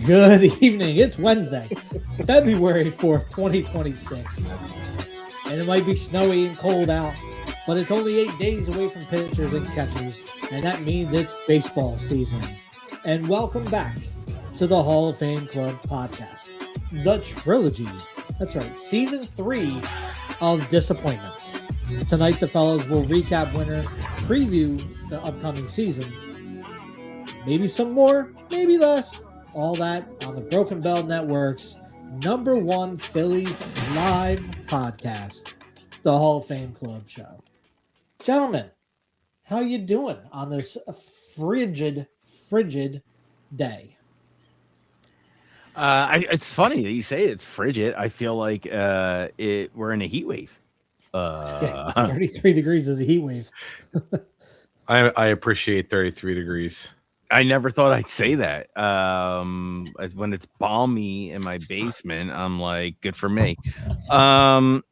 Good evening. It's Wednesday, February 4th, 2026. And it might be snowy and cold out, but it's only 8 days away from pitchers and catchers, and that means it's baseball season. And welcome back to the Hall of Fame Club podcast, the trilogy. That's right, season 3 of Disappointment. Tonight, the fellows will recap winner, preview the upcoming season. Maybe some more, maybe less. All that on the Broken Bell Network's #1 Phillies live podcast, the Hall of Fame Club show. Gentlemen, how you doing on this frigid day? It's funny that you say it's frigid. I feel like we're in a heat wave. 33 degrees is a heat wave. I appreciate 33 degrees. I never thought I'd say that. When it's balmy in my basement, I'm like, good for me. Are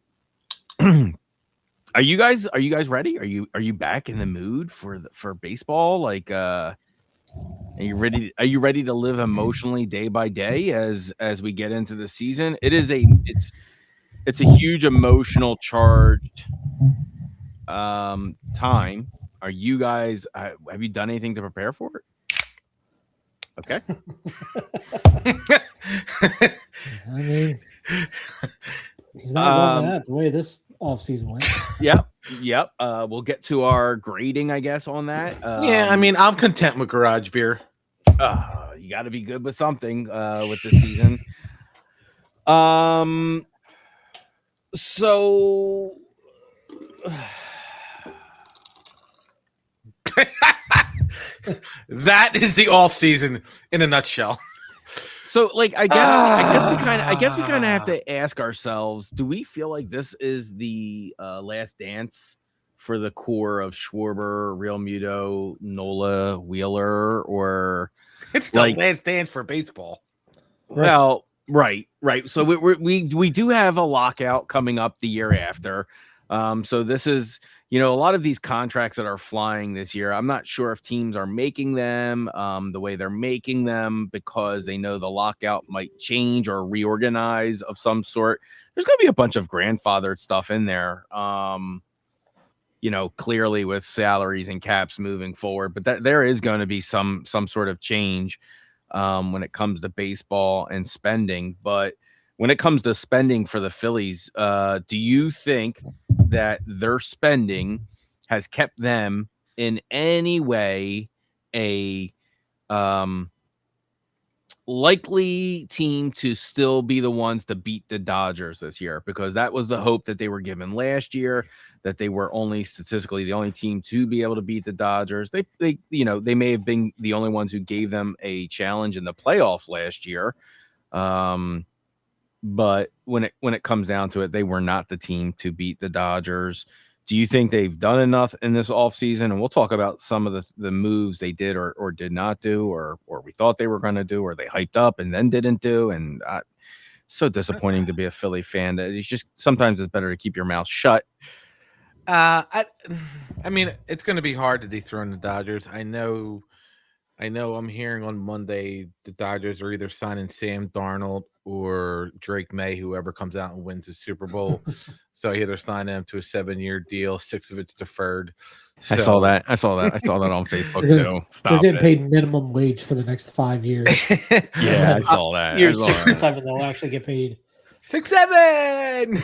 you guys ready? Are you back in the mood for baseball? Like, are you ready? Are you ready to live emotionally day by day as we get into the season? It's a huge emotional charged time. Are you guys? Have you done anything to prepare for it? Okay. I mean, he's not going that the way this offseason went. Yep. We'll get to our grading, I guess, on that. Yeah, I mean, I'm content with garage beer. You got to be good with something with this season. So. That is the off season in a nutshell. So, like, I guess we kind of have to ask ourselves: do we feel like this is the last dance for the core of Schwarber, Real Muto, Nola, Wheeler, or it's the last dance for baseball? Well, right. So we do have a lockout coming up the year after. So this is, a lot of these contracts that are flying this year, I'm not sure if teams are making them the way they're making them because they know the lockout might change or reorganize of some sort. There's going to be a bunch of grandfathered stuff in there, clearly with salaries and caps moving forward. But there is going to be some sort of change when it comes to baseball and spending. But when it comes to spending for the Phillies, do you think that their spending has kept them in any way a likely team to still be the ones to beat the Dodgers this year? Because that was the hope that they were given last year, that they were only statistically the only team to be able to beat the Dodgers. They may have been the only ones who gave them a challenge in the playoffs last year. But when it comes down to it, they were not the team to beat the Dodgers. Do you think they've done enough in this offseason? And we'll talk about some of the moves they did or did not do, or we thought they were going to do, or they hyped up and then didn't do. And so disappointing to be a Philly fan. It's just sometimes it's better to keep your mouth shut. I mean, it's going to be hard to dethrone the Dodgers. I know I'm hearing on Monday the Dodgers are either signing Sam Darnold or Drake May, whoever comes out and wins the Super Bowl. So either sign them to a 7-year deal, 6 of it's deferred. So, I saw that on Facebook too. They're getting paid minimum wage for the next 5 years. Yeah, I saw that. Years 6 and 7, they'll actually get paid 6, 7.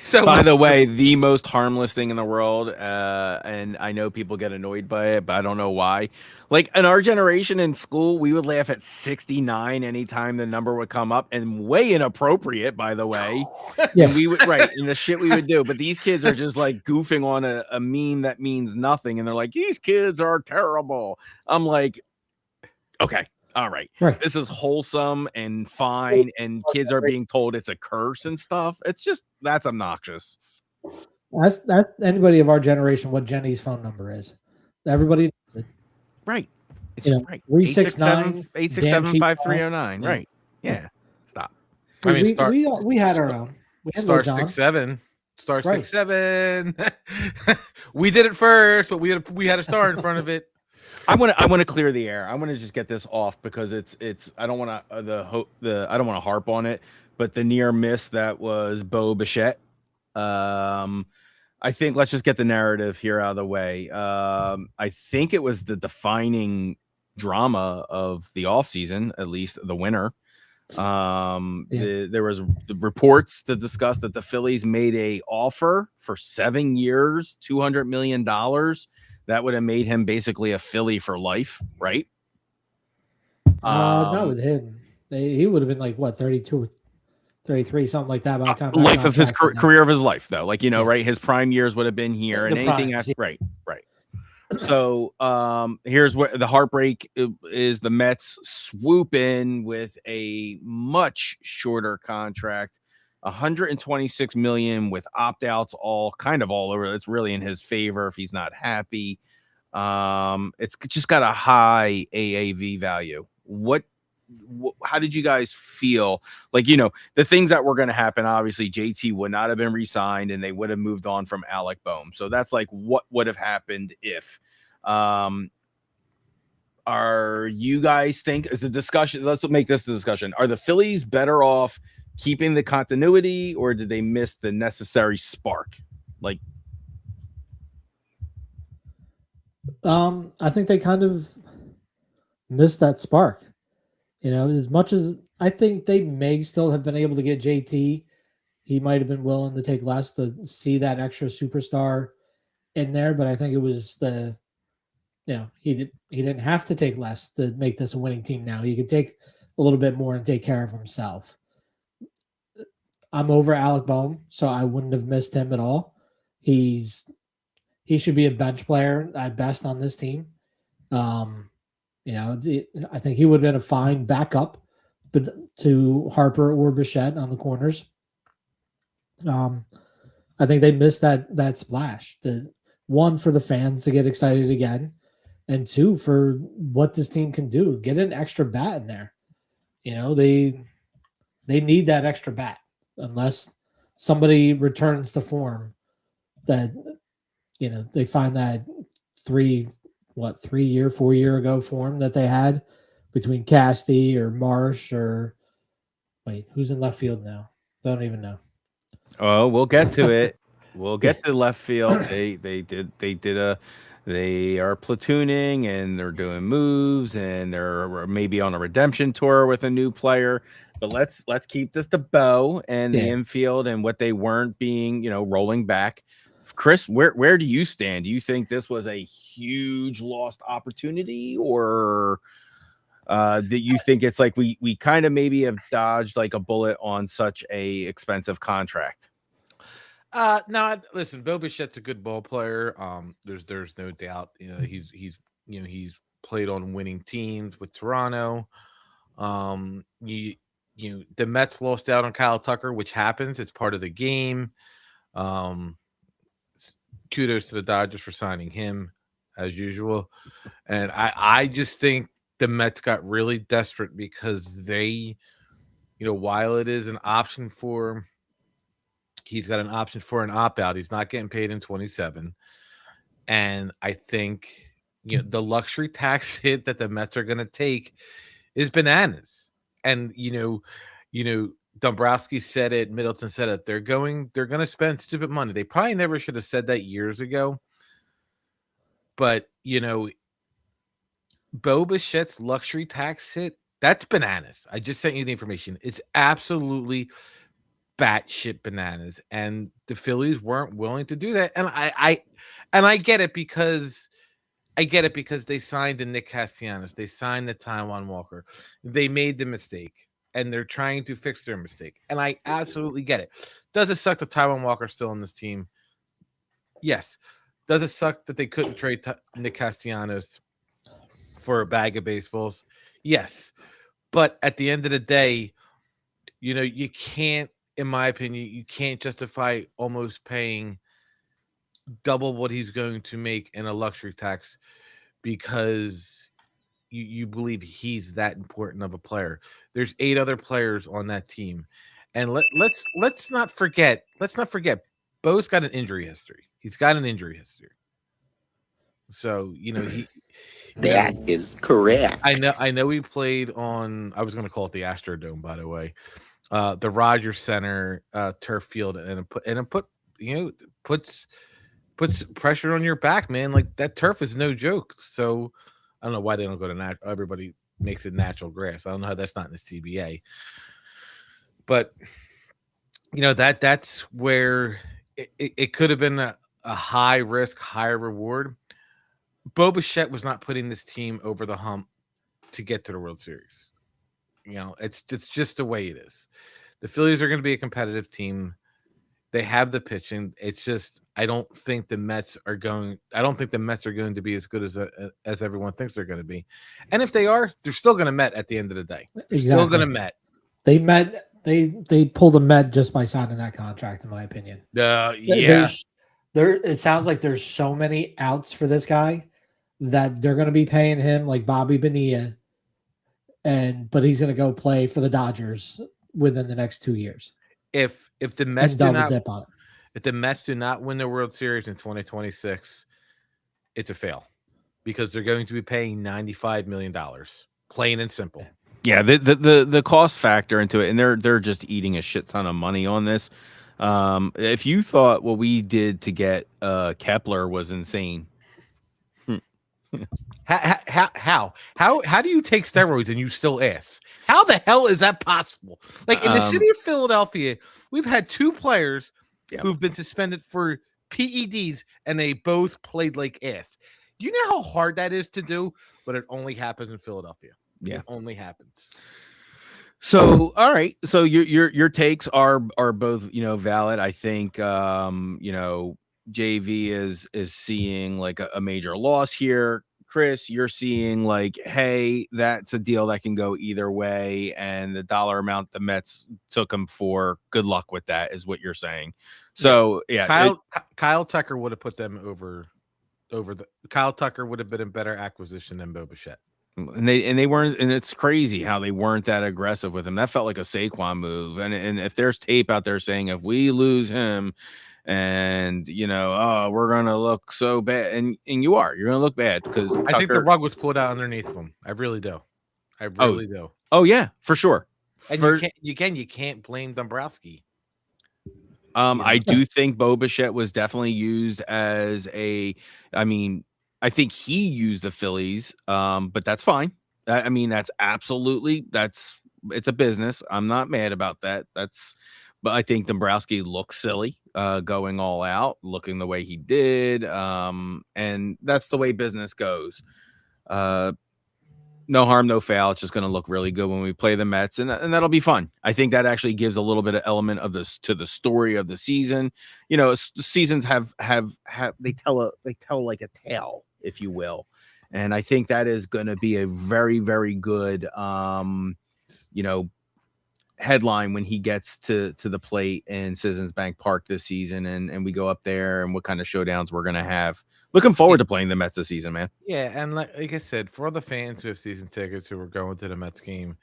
So by the way, the most harmless thing in the world, and I know people get annoyed by it, but I don't know why. Like in our generation in school, we would laugh at 69 anytime the number would come up, and way inappropriate, by the way. Yeah. And we would and the shit we would do. But these kids are just like goofing on a meme that means nothing, and they're like, "These kids are terrible." I'm like, okay. All right. This is wholesome and fine, and kids are being told it's a curse and stuff. It's just that's obnoxious. That's anybody of our generation what Jenny's phone number is. Everybody knows it. Right. It's right. 369-867-5309. Right. Yeah. Stop. I mean, we had our own. We had star 6-7. Star 6-7. We did it first, but we had a star in front of it. I want to clear the air. I want to just get this off because it's I don't want to I don't want to harp on it, but the near miss that was Bo Bichette. I think let's just get the narrative here out of the way. I think it was the defining drama of the offseason, at least the winter. There was the reports to discuss that the Phillies made a offer for 7 years, $200 million. That would have made him basically a Philly for life, right? Not with him. He would have been like what, 32 or 33, something like that by the time. Life of his career of his life, though. Like, right? His prime years would have been here, and anything after, right. So here's where the heartbreak is: the Mets swoop in with a much shorter contract, $126 million with opt-outs all over. It's really in his favor if he's not happy. It's just got a high AAV value. How did you guys feel? Like, the things that were going to happen, obviously JT would not have been re-signed and they would have moved on from Alec Boehm. So that's like what would have happened if, are you guys is the discussion, let's make this the discussion. Are the Phillies better off keeping the continuity, or did they miss the necessary spark? Like, I think they kind of missed that spark. As much as I think they may still have been able to get JT, he might have been willing to take less to see that extra superstar in there. But I think it was he didn't have to take less to make this a winning team. Now he could take a little bit more and take care of himself. I'm over Alec Boehm, so I wouldn't have missed him at all. He should be a bench player at best on this team. I think he would have been a fine backup, but to Harper or Bichette on the corners. I think they missed that splash. One, for the fans to get excited again, and two, for what this team can do. Get an extra bat in there. They need that extra bat unless somebody returns to form. That they find that 4 year ago form that they had between Casty or Marsh or who's in left field now? Don't even know. Oh, we'll get to it. We'll get to left field. They are platooning and they're doing moves and they're maybe on a redemption tour with a new player. But let's keep this to Bo and the infield and what they weren't being, rolling back. Chris, where do you stand? Do you think this was a huge lost opportunity, or that you think it's like we kind of maybe have dodged like a bullet on such a expensive contract? No, listen, Bo Bichette's a good ball player. There's no doubt. He's played on winning teams with Toronto. The Mets lost out on Kyle Tucker, which happens. It's part of the game. Kudos to the Dodgers for signing him as usual. And I just think the Mets got really desperate because they, while it is an option for, he's got an option for an opt-out. He's not getting paid in 27. And I think, the luxury tax hit that the Mets are going to take is bananas. And, Dombrowski said it, Middleton said it. They're going to spend stupid money. They probably never should have said that years ago. But, Bo Bichette's luxury tax hit, that's bananas. I just sent you the information. It's absolutely batshit bananas. And the Phillies weren't willing to do that. And I get it because they signed the Nick Castellanos. They signed the Taijuan Walker. They made the mistake. And they're trying to fix their mistake. And I absolutely get it. Does it suck that Taijuan Walker's still on this team? Yes. Does it suck that they couldn't trade Nick Castellanos for a bag of baseballs? Yes. But at the end of the day, you can't, in my opinion, you can't justify almost paying double what he's going to make in a luxury tax because you believe he's that important of a player. There's 8 other players on that team. And let's not forget, Bo's got an injury history. He's got an injury history. So, That is correct. I know we played on, I was going to call it the Astrodome, by the way, the Rogers Center turf field, and it put puts pressure on your back, man. Like, that turf is no joke. So I don't know why they don't go to everybody makes it natural grass. I don't know how that's not in the CBA, but that's where it could have been a high risk, higher reward. Bo Bichette was not putting this team over the hump to get to the World Series. It's just the way it is. The Phillies are going to be a competitive team. They have the pitching. It's just I don't think the Mets are going to be as good as everyone thinks they're going to be. And if they are, they're still going to Met at the end of the day. They're still going to Met. They pulled a Met just by signing that contract, in my opinion. Yeah. It sounds like there's so many outs for this guy that they're going to be paying him like Bobby Bonilla, but he's going to go play for the Dodgers within the next 2 years. If the Mets if the Mets do not win the World Series in 2026, it's a fail, because they're going to be paying $95 million, plain and simple. Yeah, the cost factor into it, and they're just eating a shit ton of money on this. If you thought what we did to get Kepler was insane. How do you take steroids and you still ask? How the hell is that possible? Like, in the city of Philadelphia, we've had 2 players who've been suspended for PEDs, and they both played like ass. Do you know how hard that is to do? But it only happens in Philadelphia. Yeah, it only happens. So, all right. So your takes are both valid. I think JV is seeing like a major loss here. Chris, you're seeing like, hey, that's a deal that can go either way, and the dollar amount the Mets took him for, good luck with that, is what you're saying. So yeah, Kyle Tucker would have put them over Kyle Tucker would have been a better acquisition than Bo Bichette. And they weren't, and it's crazy how they weren't that aggressive with him. That felt like a Saquon move. And if there's tape out there saying if we lose him, and we're gonna look so bad, and you're gonna look bad, because I think the rug was pulled out underneath them. I really do. Do. Oh yeah, for sure. And you can't blame Dombrowski. I do think Bo Bichette was definitely used as I think he used the Phillies, but that's fine. That's absolutely, it's a business. I'm not mad about that. But I think Dombrowski looks silly, going all out, looking the way he did. And that's the way business goes. No harm, no foul. It's just going to look really good when we play the Mets, and that'll be fun. I think that actually gives a little bit of element of this to the story of the season. Seasons they tell like a tale, if you will. And I think that is going to be a very, very good, headline when he gets to the plate in Citizens Bank Park this season, and we go up there, and what kind of showdowns we're going to have. Looking forward to playing the Mets this season, man. Yeah, and like I said, for all the fans who have season tickets who are going to the Mets game,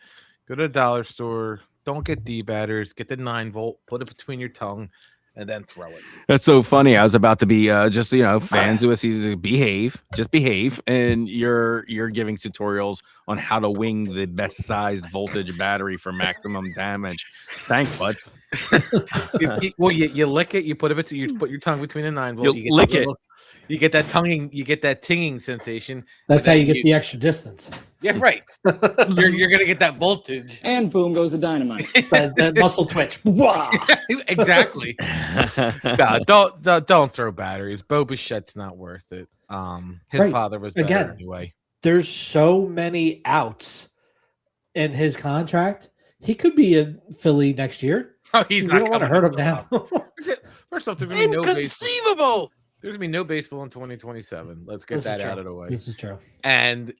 go to the dollar store. Don't get D-batters. Get the 9-volt. Put it between your tongue, and then throw it. That's so funny. I was about to be fans who have season just behave, and you're giving tutorials on how to wing the best sized voltage battery for maximum damage. Thanks, bud. you lick it. You put your tongue between the 9-volt. You lick it. You get that tonguing. You get that tinging sensation. That's how you get the extra distance. Yeah, right. you're gonna get that voltage, and boom goes the dynamite. that muscle twitch. Exactly. No, don't throw batteries. Bo Bichette's not worth it. His father was better anyway. There's so many outs in his contract. He could be a Philly next year. Oh, he's not. We don't want to hurt him now. First off, there's gonna be no baseball. Inconceivable. There's gonna be no baseball in 2027. Let's get that out of the way. This is true. And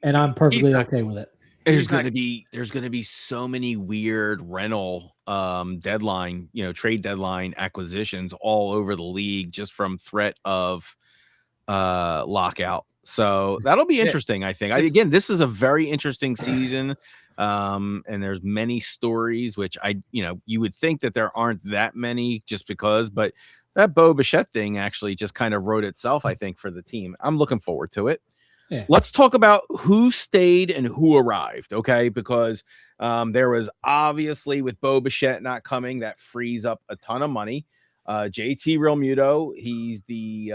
and I'm perfectly okay with it. There's gonna be so many weird rental trade deadline acquisitions all over the league, just from threat of lockout. So that'll be interesting. I think again, this is a very interesting season. And there's many stories, which you would think that there aren't that many just because, but that Bo Bichette thing actually just kind of wrote itself, I think, for the team. I'm looking forward to it. let's talk about who stayed and who arrived, okay? Because there was obviously, with Bo Bichette not coming, that frees up a ton of money. JT Realmuto, he's the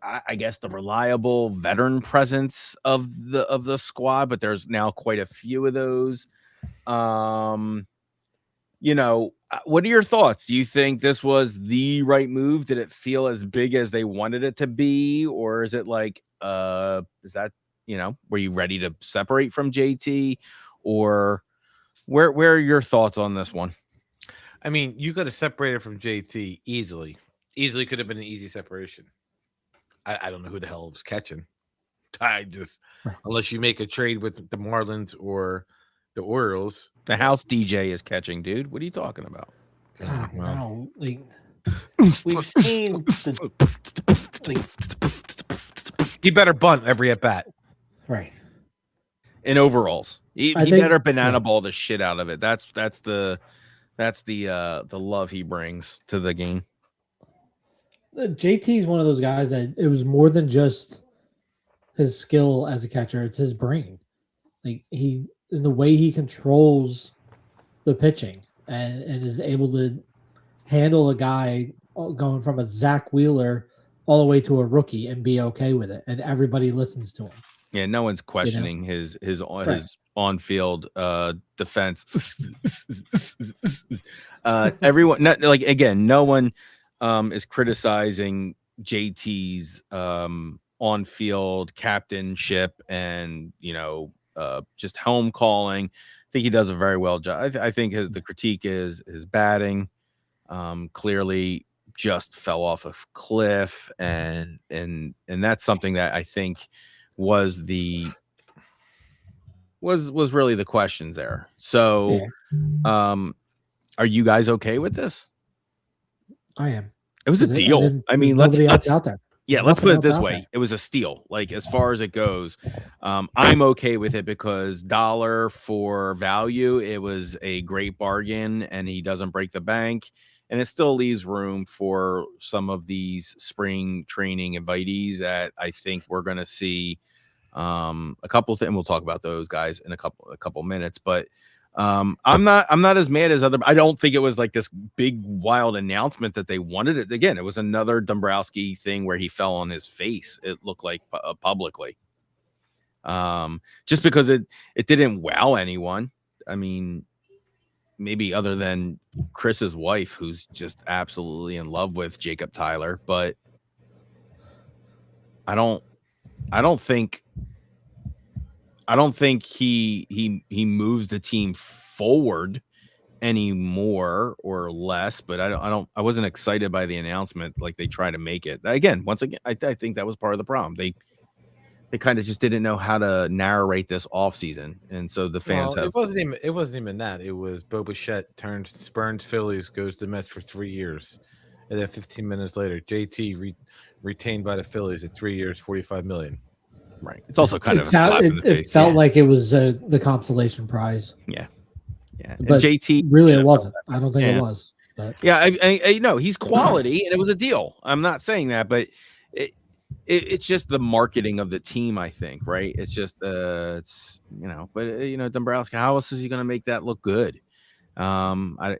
I guess the reliable veteran presence of the squad, but there's now quite a few of those. What are your thoughts? Do you think this was the right move? Did it feel as big as they wanted it to be, or is it like is that, were you ready to separate from JT, or where are your thoughts on this one? I mean, you could have separated from JT easily. Easily could have been an easy separation. I don't know who the hell was catching. Unless you make a trade with the Marlins or the Orioles. The house DJ is catching, dude. What are you talking about? God, no. Like, we've seen he better bunt every at bat. Right. In overalls. He think- better banana ball the shit out of it. That's the love he brings to the game. JT is one of those guys that it was more than just his skill as a catcher; it's his brain. Like in the way he controls the pitching and is able to handle a guy going from a Zach Wheeler all the way to a rookie and be okay with it, and everybody listens to him. Yeah, no one's questioning his on-field defense. Everyone, no one is criticizing JT's on-field captainship and just home calling. I think he does a very well job. I think the critique is his batting. Clearly just fell off a cliff, and that's something that I think was really the questions there. So, are you guys okay with this? I am. It was a deal. I mean, let's out there. Yeah, let's put it this way. It was a steal. Like, as far as it goes, I'm okay with it because dollar for value, it was a great bargain, and he doesn't break the bank, and it still leaves room for some of these spring training invitees that I think we're going to see a couple of things. We'll talk about those guys in a couple minutes, but I'm not as mad as other. I don't think it was like this big wild announcement that they wanted it. Again, it was another Dombrowski thing where he fell on his face. It looked like publicly, just because it didn't wow anyone. I mean, maybe other than Chris's wife, who's just absolutely in love with Jacob Tyler, but I don't think he moves the team forward any more or less, but I wasn't excited by the announcement like they try to make it. Once again, I think that was part of the problem. They kind of just didn't know how to narrate this off season, and so the fans It wasn't even that. It was Bo Bichette turns Spurns Phillies, goes to Mets for 3 years, and then 15 minutes later, JT retained by the Phillies at 3 years, $45 million. Right. It's also kind of a slap in the face. It felt like it was the consolation prize. Yeah. But JT really, it wasn't. I don't think it was. But yeah, I know he's quality, and it was a deal. I'm not saying that, but it's just the marketing of the team. I think, right? It's just but Dombrowski, how else is he going to make that look good? I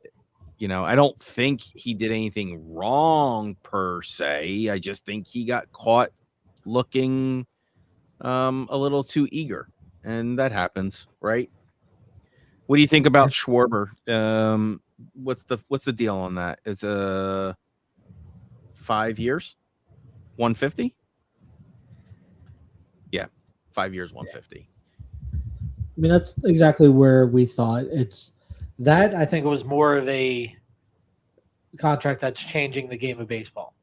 don't think he did anything wrong per se. I just think he got caught looking a little too eager, and that happens, right? What do you think about Schwarber? What's the deal on that? It's 5 years, 150. Yeah, 5 years, 150. I mean, that's exactly where we thought it's that. I think it was more of a contract that's changing the game of baseball.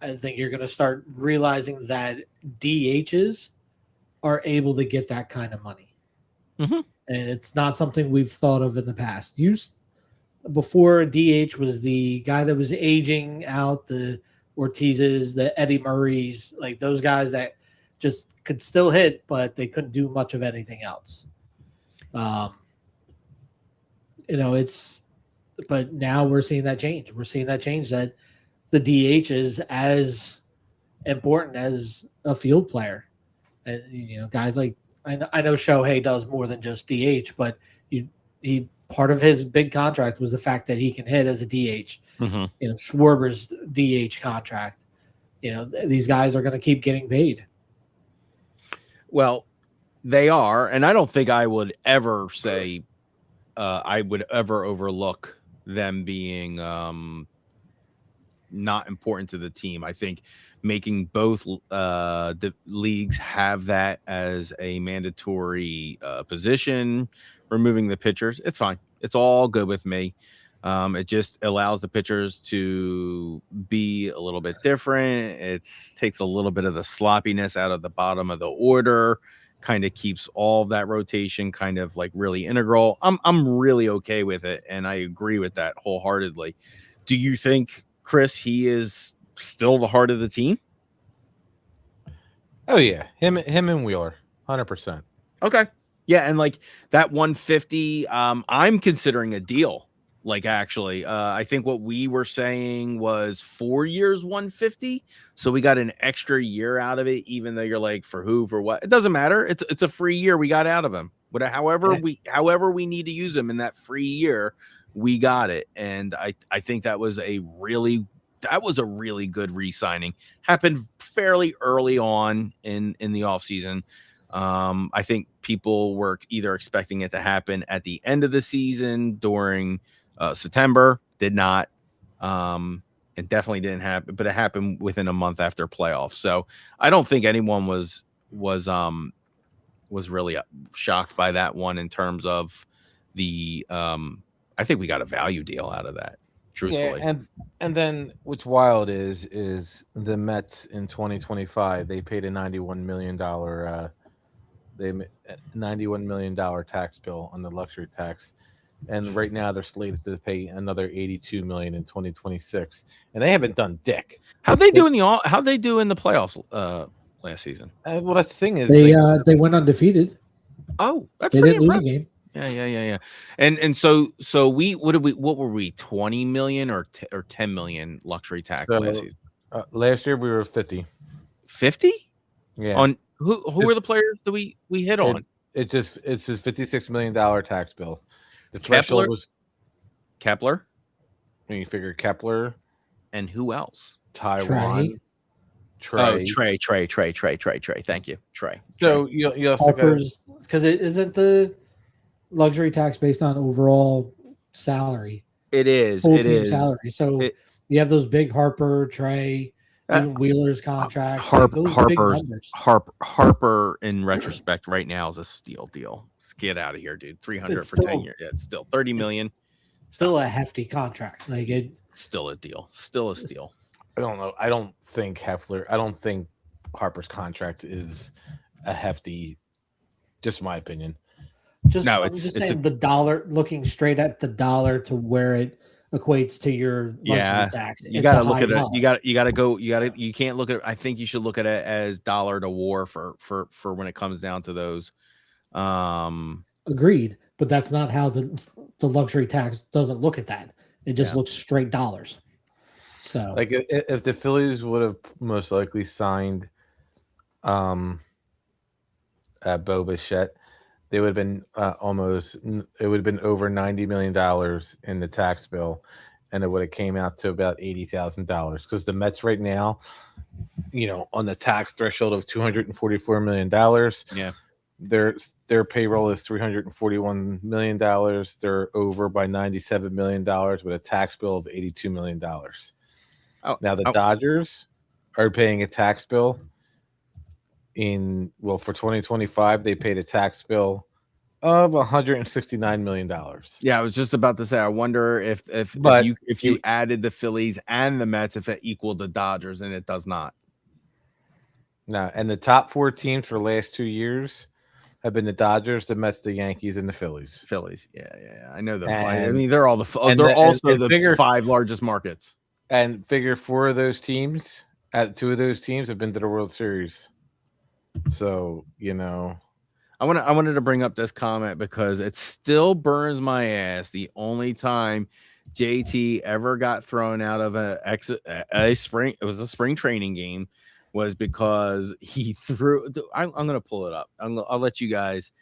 I think you're going to start realizing that DHs are able to get that kind of money. Mm-hmm. And it's not something we've thought of in the past. Before, DH was the guy that was aging out, the Ortizes, the Eddie Murrays, like those guys that just could still hit, but they couldn't do much of anything else. But now we're seeing that change. We're seeing that change, that the DHs, as important as a field player. And guys like I know Shohei does more than just DH, but he part of his big contract was the fact that he can hit as a DH. Mm-hmm. Schwarber's DH contract. These guys are going to keep getting paid. Well, they are, and I don't think I would ever say I would ever overlook them being not important to the team. I think making both the leagues have that as a mandatory position, removing the pitchers, it's fine. It's all good with me. It just allows the pitchers to be a little bit different. It takes a little bit of the sloppiness out of the bottom of the order, kind of keeps all of that rotation kind of like really integral. I'm really okay with it, and I agree with that wholeheartedly. Do you think, Chris, he is still the heart of the team? Oh yeah, him and Wheeler, 100%. Okay, yeah, and like that 150, I'm considering a deal. Like actually, I think what we were saying was 4 years, 150. So we got an extra year out of it, even though you're like, for who, for what? It doesn't matter. It's a free year we got out of him. However we need to use him in that free year, we got it. And I think that was a really good re-signing. Happened fairly early on in the offseason. I think people were either expecting it to happen at the end of the season during September. Did not. It definitely didn't happen, but it happened within a month after playoffs. So I don't think anyone was really shocked by that one in terms of the I think we got a value deal out of that, truthfully. Yeah, and then what's wild is the Mets in 2025 they paid a $91 million $91 million tax bill on the luxury tax, and right now they're slated to pay another $82 million in 2026, and they haven't done dick. How'd they do in the playoffs last season? Well, that's the thing is they went undefeated. Oh, that's they pretty didn't impressive. lose a game. Yeah. And so what were we 20 million or 10 million luxury tax last season? Last year we were 50. 50? Yeah. On who were the players that we hit on? It's a $56 million tax bill. The Kepler? threshold was Kepler. When you figure Kepler and who else? Taiwan. Trey. Oh, Trey. Thank you, Trey. So you also got, because it isn't the luxury tax based on overall salary. It is. Full it team is. salary. So you have those big Harper, Trey, even Wheeler's contract. Harper in retrospect right now is a steal deal. Let's get out of here, dude. 300 for 10 years. Yeah, it's still 30 million. Still a hefty contract. Still a deal. Still a steal. I don't know. I don't think Harper's contract is a hefty. Just my opinion. It's saying the dollar, looking straight at the dollar to where it equates to your luxury tax. You got to look at it. You can't look at it. I think you should look at it as dollar to war for when it comes down to those. Agreed, but that's not how the luxury tax doesn't look at that. It just looks straight dollars. So, like if the Phillies would have most likely signed Bo Bichette, they would have been it would have been over $90 million in the tax bill, and it would have came out to about $80,000 because the Mets right now, on the tax threshold of $244 million. Yeah. Their payroll is $341 million. They're over by $97 million with a tax bill of $82 million. Now the Dodgers are paying a tax bill for 2025. They paid a tax bill of $169 million. Yeah, I was just about to say. I wonder if you added the Phillies and the Mets, if it equaled the Dodgers, and it does not. No, and the top four teams for the last 2 years have been the Dodgers, the Mets, the Yankees, and the Phillies. Yeah. I know the five. I mean, they're all the five largest markets. And figure four of those teams, two of those teams have been to the World Series. So, I wanted to bring up this comment because it still burns my ass. The only time JT ever got thrown out of a spring training game was because he threw. I'm going to pull it up. I'll let you guys.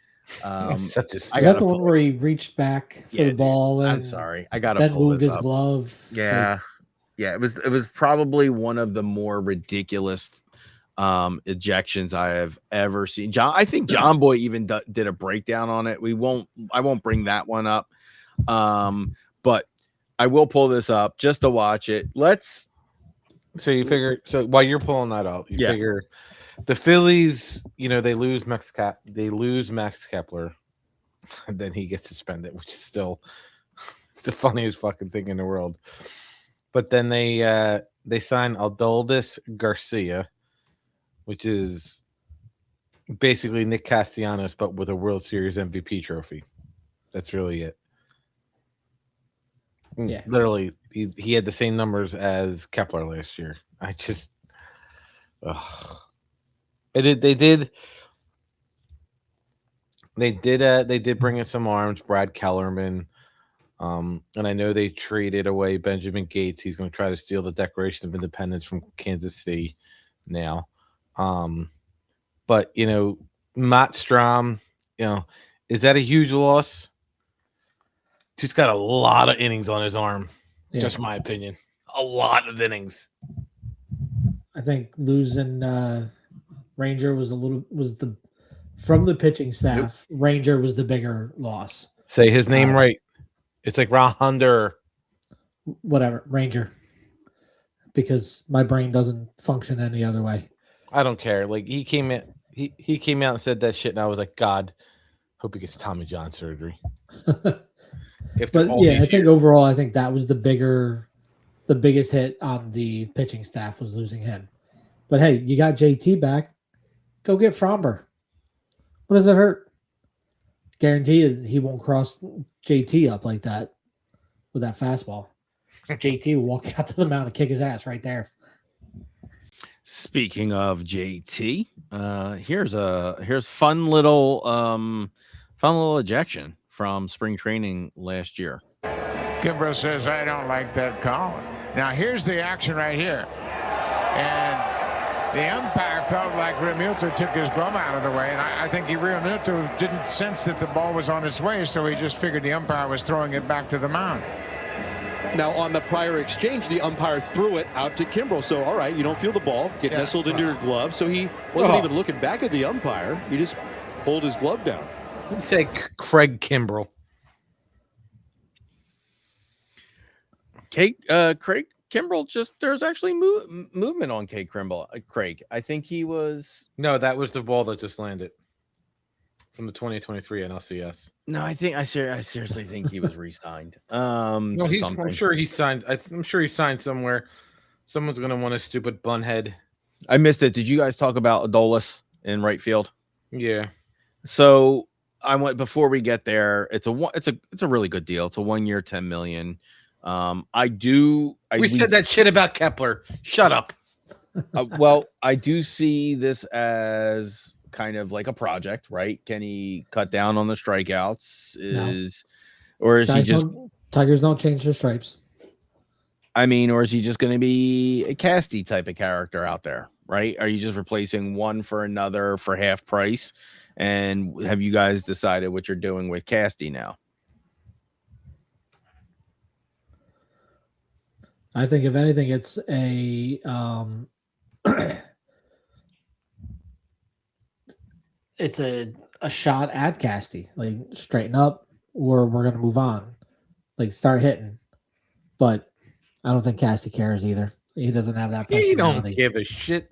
Such a Is that the one where he reached back for the ball and I'm sorry. I got to then pull moved this his up. glove? Yeah. Yeah, it was probably one of the more ridiculous ejections I have ever seen. I think John Boy even did a breakdown on it. I won't bring that one up. But I will pull this up just to watch it. So you figure, while you're pulling that out, you figure the Phillies, they lose Max Kepler, and then he gets suspended, which is still the funniest fucking thing in the world. But then they sign Adoldis Garcia, which is basically Nick Castellanos, but with a World Series MVP trophy. That's really it. Yeah. Literally, he had the same numbers as Kepler last year. I just, they did bring in some arms, Brad Kellerman, and I know they traded away Benjamin Gates. He's going to try to steal the Declaration of Independence from Kansas City now. But Matt Strahm, is that a huge loss? He's got a lot of innings on his arm. Yeah. Just my opinion. A lot of innings. I think losing Ranger from the pitching staff. Yep. Ranger was the bigger loss. Say his name right. It's like Rahander. Whatever, Ranger. Because my brain doesn't function any other way. I don't care. Like he came out and said that shit, and I was like, God, hope he gets Tommy John surgery. I think overall, I think that was the biggest hit on the pitching staff was losing him. But hey, you got JT back. Go get Fromber. What does it hurt? Guarantee he won't cross JT up like that with that fastball. JT will walk out to the mound and kick his ass right there. Speaking of JT, here's fun little ejection from spring training last year. Kimbrough says, I don't like that call. Now, here's the action right here. And the umpire felt like Realmuto took his glove out of the way. And I think Realmuto didn't sense that the ball was on its way, so he just figured the umpire was throwing it back to the mound. Now, on the prior exchange, the umpire threw it out to Kimbrough. So, all right, you don't feel the ball get nestled into your glove. So he wasn't even looking back at the umpire. He just pulled his glove down. You say Craig Kimbrell. Craig Kimbrell, there's actually movement on Craig. I think he was. No, that was the ball that just landed from the 2023 NLCS. No, I seriously think he was re-signed. No, I'm sure he signed. I'm sure he signed somewhere. Someone's gonna want a stupid bunhead. I missed it. Did you guys talk about Adolis in right field? Yeah. So before we get there. It's a really good deal. It's a 1 year, $10 million. We said that shit about Kepler. Shut up. Well, I do see this as kind of like a project, right? Can he cut down on the strikeouts? Or is he just Tigers don't change their stripes? I mean, or is he just going to be a Casty type of character out there, right? Are you just replacing one for another for half price? And have you guys decided what you're doing with Casty now? I think if anything, it's it's a shot at Casty. Like straighten up, or we're gonna move on. Like start hitting. But I don't think Casty cares either. He doesn't have that personality. He don't give a shit.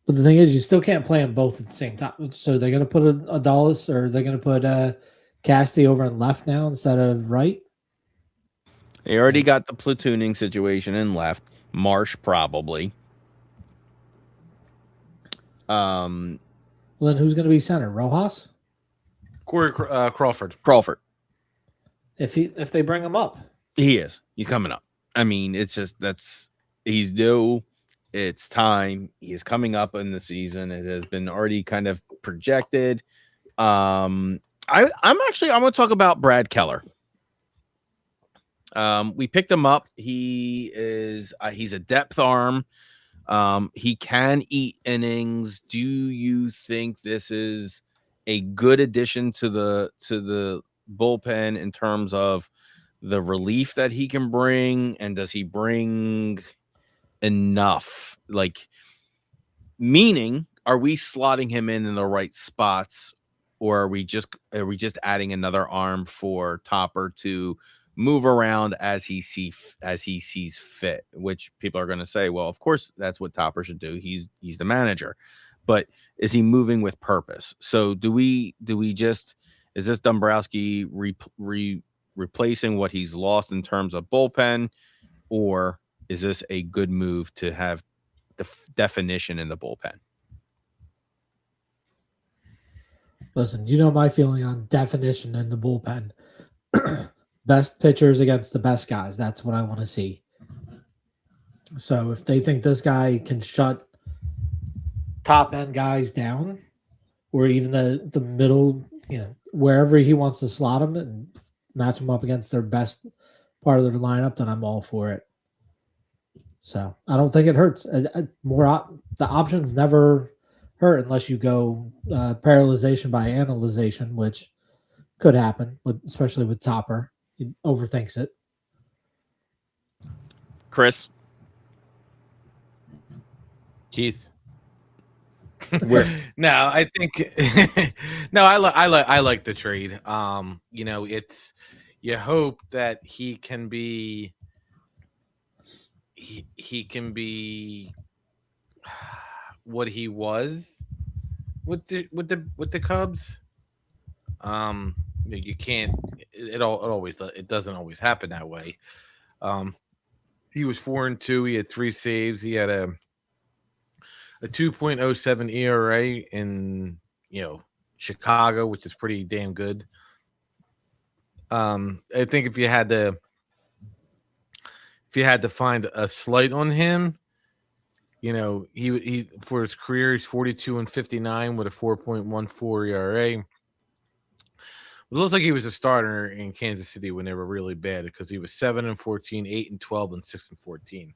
But the thing is, you still can't play them both at the same time. So they're gonna put a Dallas, or they're gonna put Casty over in left now instead of right. They already got the platooning situation in left. Marsh probably. Well, then who's going to be center? Rojas? Corey Crawford. Crawford. If they bring him up, he is. He's coming up. I mean, it's just he's due. It's time. He is coming up in the season. It has been already kind of projected. I want to talk about Brad Keller. We picked him up. He's a depth arm. He can eat innings. Do you think this is a good addition to the bullpen in terms of the relief that he can bring, and does he bring enough? Like, meaning, are we slotting him in the right spots, or are we just adding another arm for Topper to move around as he sees fit? Which people are going to say, well, of course that's what Topper should do. He's the manager, but is he moving with purpose? So is this Dombrowski replacing what he's lost in terms of bullpen, or is this a good move to have the definition in the bullpen? Listen, you know my feeling on definition in the bullpen. Best pitchers against the best guys. That's what I want to see. So if they think this guy can shut top end guys down, or even the middle, wherever he wants to slot them and match them up against their best part of their lineup, then I'm all for it. So I don't think it hurts. The options never hurt unless you go paralyzation by analyzation, which could happen, especially with Topper. He overthinks it. Chris? Keith? No, I think I like the trade. It's, you hope that he can be what he was with the Cubs. You can't. It doesn't always happen that way. He was 4-2. He had 3 saves. He had a 2.07 ERA in Chicago, which is pretty damn good. I think if you had to find a slight on him, he for his career he's 42-59 with a 4.14 ERA. It looks like he was a starter in Kansas City when they were really bad, because he was 7-14, 8-12, and 6-14.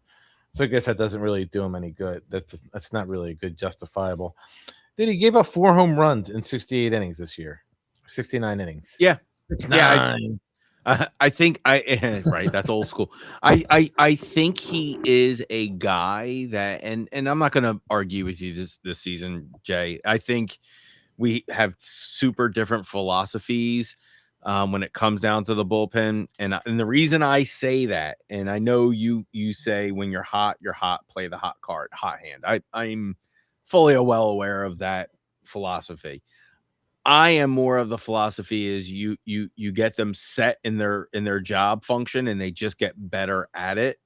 So I guess that doesn't really do him any good. That's not really a good justifiable. Then he gave up 4 home runs in 68 innings this year, 69 innings. Yeah, 69. I think right. That's old school. I think he is a guy that, and I'm not going to argue with you this season, Jay. I think we have super different philosophies when it comes down to the bullpen, and the reason I say that, and I know you say when you're hot, play the hot card, hot hand. I'm fully well aware of that philosophy. I am more of the philosophy is you get them set in their job function, and they just get better at it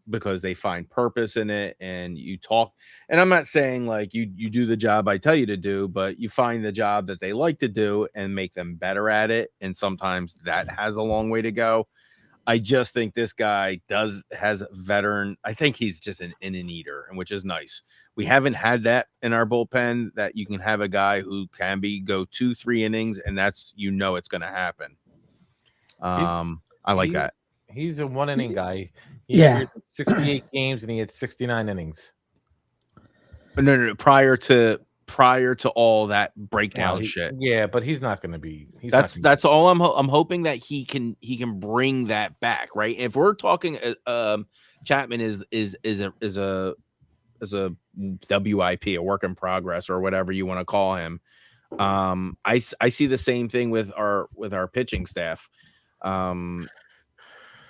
because they find purpose in it. And you talk, and I'm not saying like you do the job I tell you to do, but you find the job that they like to do and make them better at it. And sometimes that has a long way to go. I just think this guy has veteran. I think he's just an inning eater, and which is nice. We haven't had that in our bullpen, that you can have a guy who can go 2-3 innings, and that's it's going to happen. I like that. He's a 1 inning guy. He appeared in 68 games and he had 69 innings. No. Prior to all that breakdown shit. Yeah, but he's not going to be. That's all I'm hoping that he can bring that back, right? If we're talking, Chapman is a WIP, a work in progress, or whatever you want to call him. I see the same thing with our pitching staff.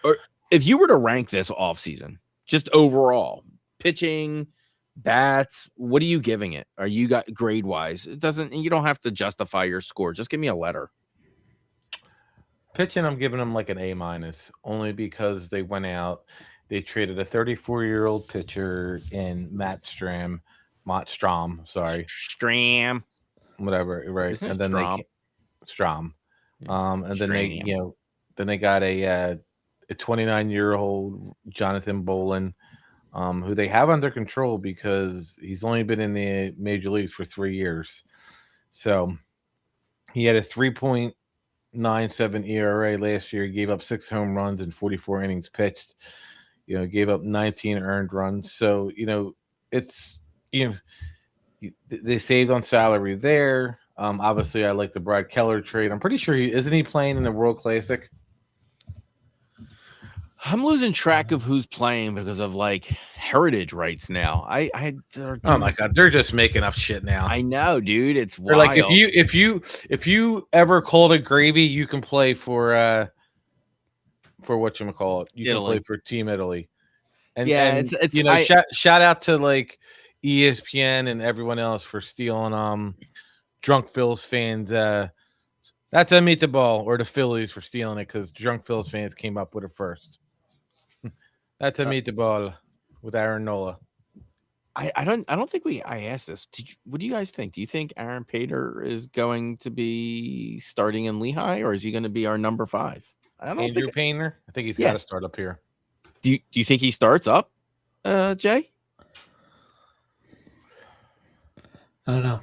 Or if you were to rank this offseason, just overall pitching, bats, what are you giving it? Are you got grade wise? You don't have to justify your score. Just give me a letter. Pitching, I'm giving them like an A-, only because they went out. They traded a 34-year-old pitcher in Matt Stram, sorry. Stram. Whatever, right. Isn't and then Strom? Strom. And then Stram. they got a 29-year-old Jonathan Bolin, who they have under control because he's only been in the major leagues for 3 years. So he had a 3.9 .97 ERA last year. He gave up 6 home runs in 44 innings pitched. Gave up 19 earned runs. So it's they saved on salary there. Obviously, I like the Brad Keller trade. I'm pretty sure isn't he playing in the World Classic? I'm losing track of who's playing because of heritage rights now. Oh my god, they're just making up shit now. I know, dude. It's they're wild. like if you ever called a gravy, you can play for whatchamacallit. You can play for Team Italy. And shout out to ESPN and everyone else for stealing Drunk Phillies fans. That's a meatball, or the Phillies for stealing it because Drunk Phillies fans came up with it first. That's a meatball with Aaron Nola. I don't think I asked this. What do you guys think? Do you think Aaron Pater is going to be starting in Lehigh, or is he going to be our number 5? Andrew Painter. I think he's got to start up here. Do you think he starts up, Jay? I don't know.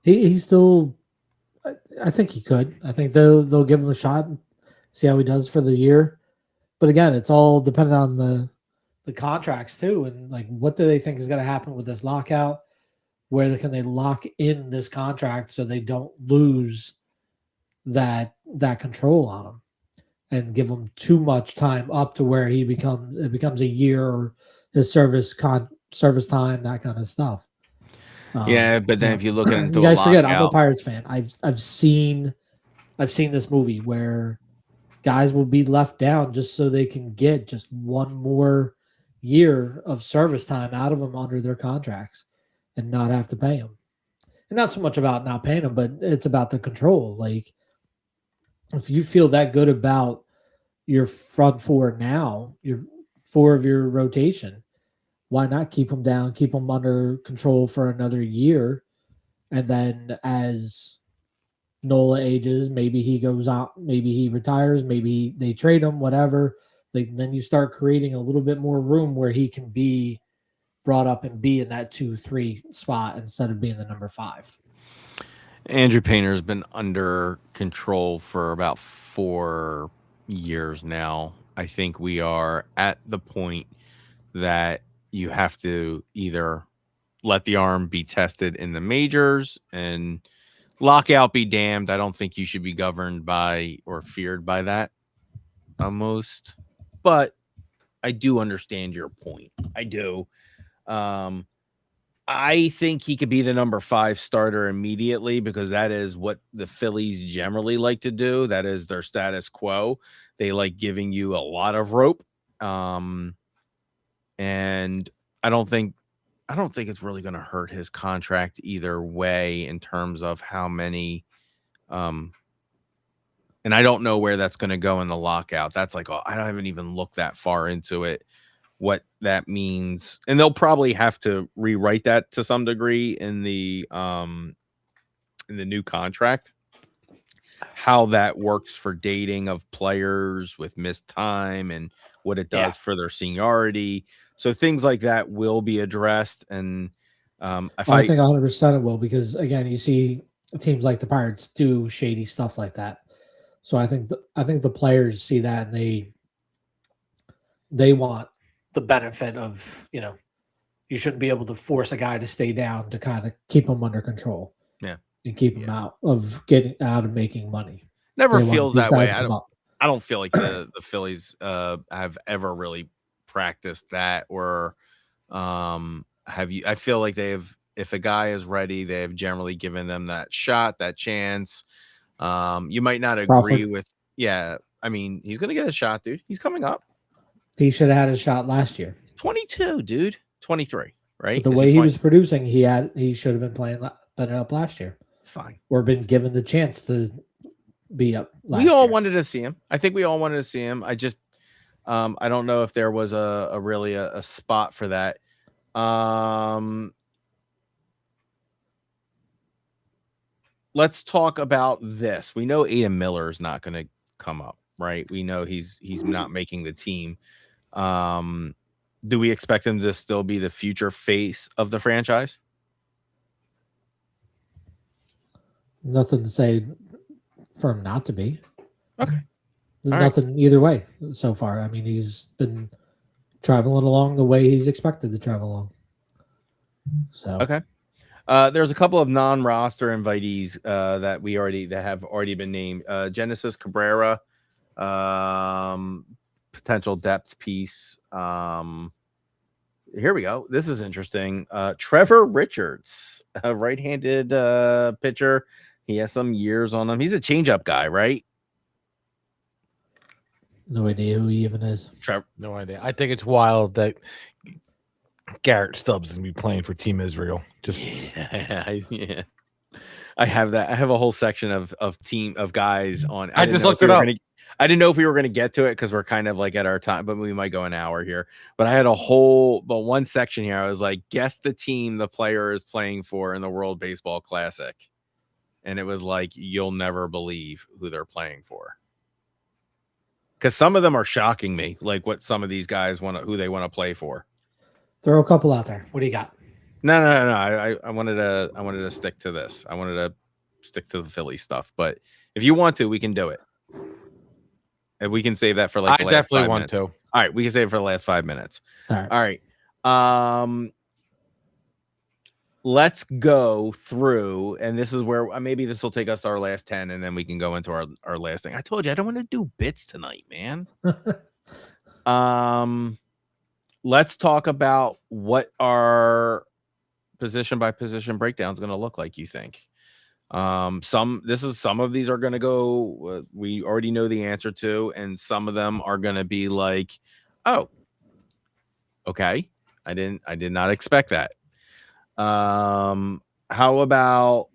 He's still. I think he could. I think they'll give him a shot and see how he does for the year. But again, it's all dependent on the contracts too, and what do they think is going to happen with this lockout? Where can they lock in this contract so they don't lose that control on him and give him too much time up to where it becomes a year or his service time, that kind of stuff. But then if you look into you guys forget, I'm a Pirates fan. I've seen this movie where guys will be left down just so they can get just one more year of service time out of them under their contracts and not have to pay them. And not so much about not paying them, but it's about the control. If you feel that good about your front 4 now, your 4 of your rotation, why not keep them down, keep them under control for another year? And then as Nola ages, maybe he goes out, maybe he retires, maybe they trade him, whatever. Then you start creating a little bit more room where he can be brought up and be in that 2-3 spot instead of being the number 5. Andrew Painter has been under control for about 4 years now. I think we are at the point that you have to either let the arm be tested in the majors and lockout be damned. I don't think you should be governed by or feared by that almost, but I do understand your point. I do. I think he could be the number 5 starter immediately because that is what the Phillies generally like to do. That is their status quo. They like giving you a lot of rope. And I don't think it's really going to hurt his contract either way in terms of how many. And I don't know where that's going to go in the lockout. That's I haven't even looked that far into it, what that means. And they'll probably have to rewrite that to some degree in the new contract, how that works for dating of players with missed time and what it does for their seniority. So things like that will be addressed. And I think 100% it will, because again, you see teams like the Pirates do shady stuff like that. So I think the players see that and they want the benefit of, you shouldn't be able to force a guy to stay down to kind of keep him under control. Yeah. And keep him out of getting out of making money. Never feels that way. I don't feel like the Phillies have ever really practiced that, or have you? I feel like if a guy is ready, they have generally given them that shot, that chance. You might not agree with, I mean, he's gonna get a shot, dude. He's coming up. He should have had a shot last year. 22, dude. 23, right? But the way he was producing, he should have been better up last year. It's fine. Or been given the chance to be up last year. We all year. wanted to see him. I think we all wanted to see him. I just I don't know if there was a really a spot for that. Let's talk about this. We know Adam Miller is not going to come up, right? We know he's not making the team. Do we expect him to still be the future face of the franchise? Nothing to say for him not to be. Okay. Nothing either way so far. I mean, he's been traveling along the way he's expected to travel along. So Okay. There's a couple of non-roster invitees that have already been named. Genesis Cabrera, potential depth piece. Here we go. This is interesting. Trevor Richards, a right-handed pitcher. He has some years on him. He's a changeup guy, right? no idea who he even is. Trevor. No idea. I think it's wild that Garrett Stubbs is going to be playing for Team Israel. Just Yeah. I have that. I have a whole section of guys on. I just looked it up. I didn't know if we were going to get to it because we're kind of like at our time, but we might go an hour here. But I had one section here. I was like, guess the team the player is playing for in the World Baseball Classic. And it was like, you'll never believe who they're playing for. Because some of them are shocking me, like what some of these guys who they want to play for. Throw a couple out there. What do you got? No. I wanted to stick to this. I wanted to stick to the Philly stuff. But if you want to, we can do it. And we can save that for like the I last definitely 5 want minutes. to. All right, we can save it for the last 5 minutes. All right. Let's go through, and this is where maybe this will take us to our last 10, and then we can go into our last thing. I told you I don't want to do bits tonight, man. Let's talk about what our position by position breakdown is going to look like. You think? Some of these are going to go. We already know the answer to, and some of them are going to be like, oh, okay, I did not expect that. How about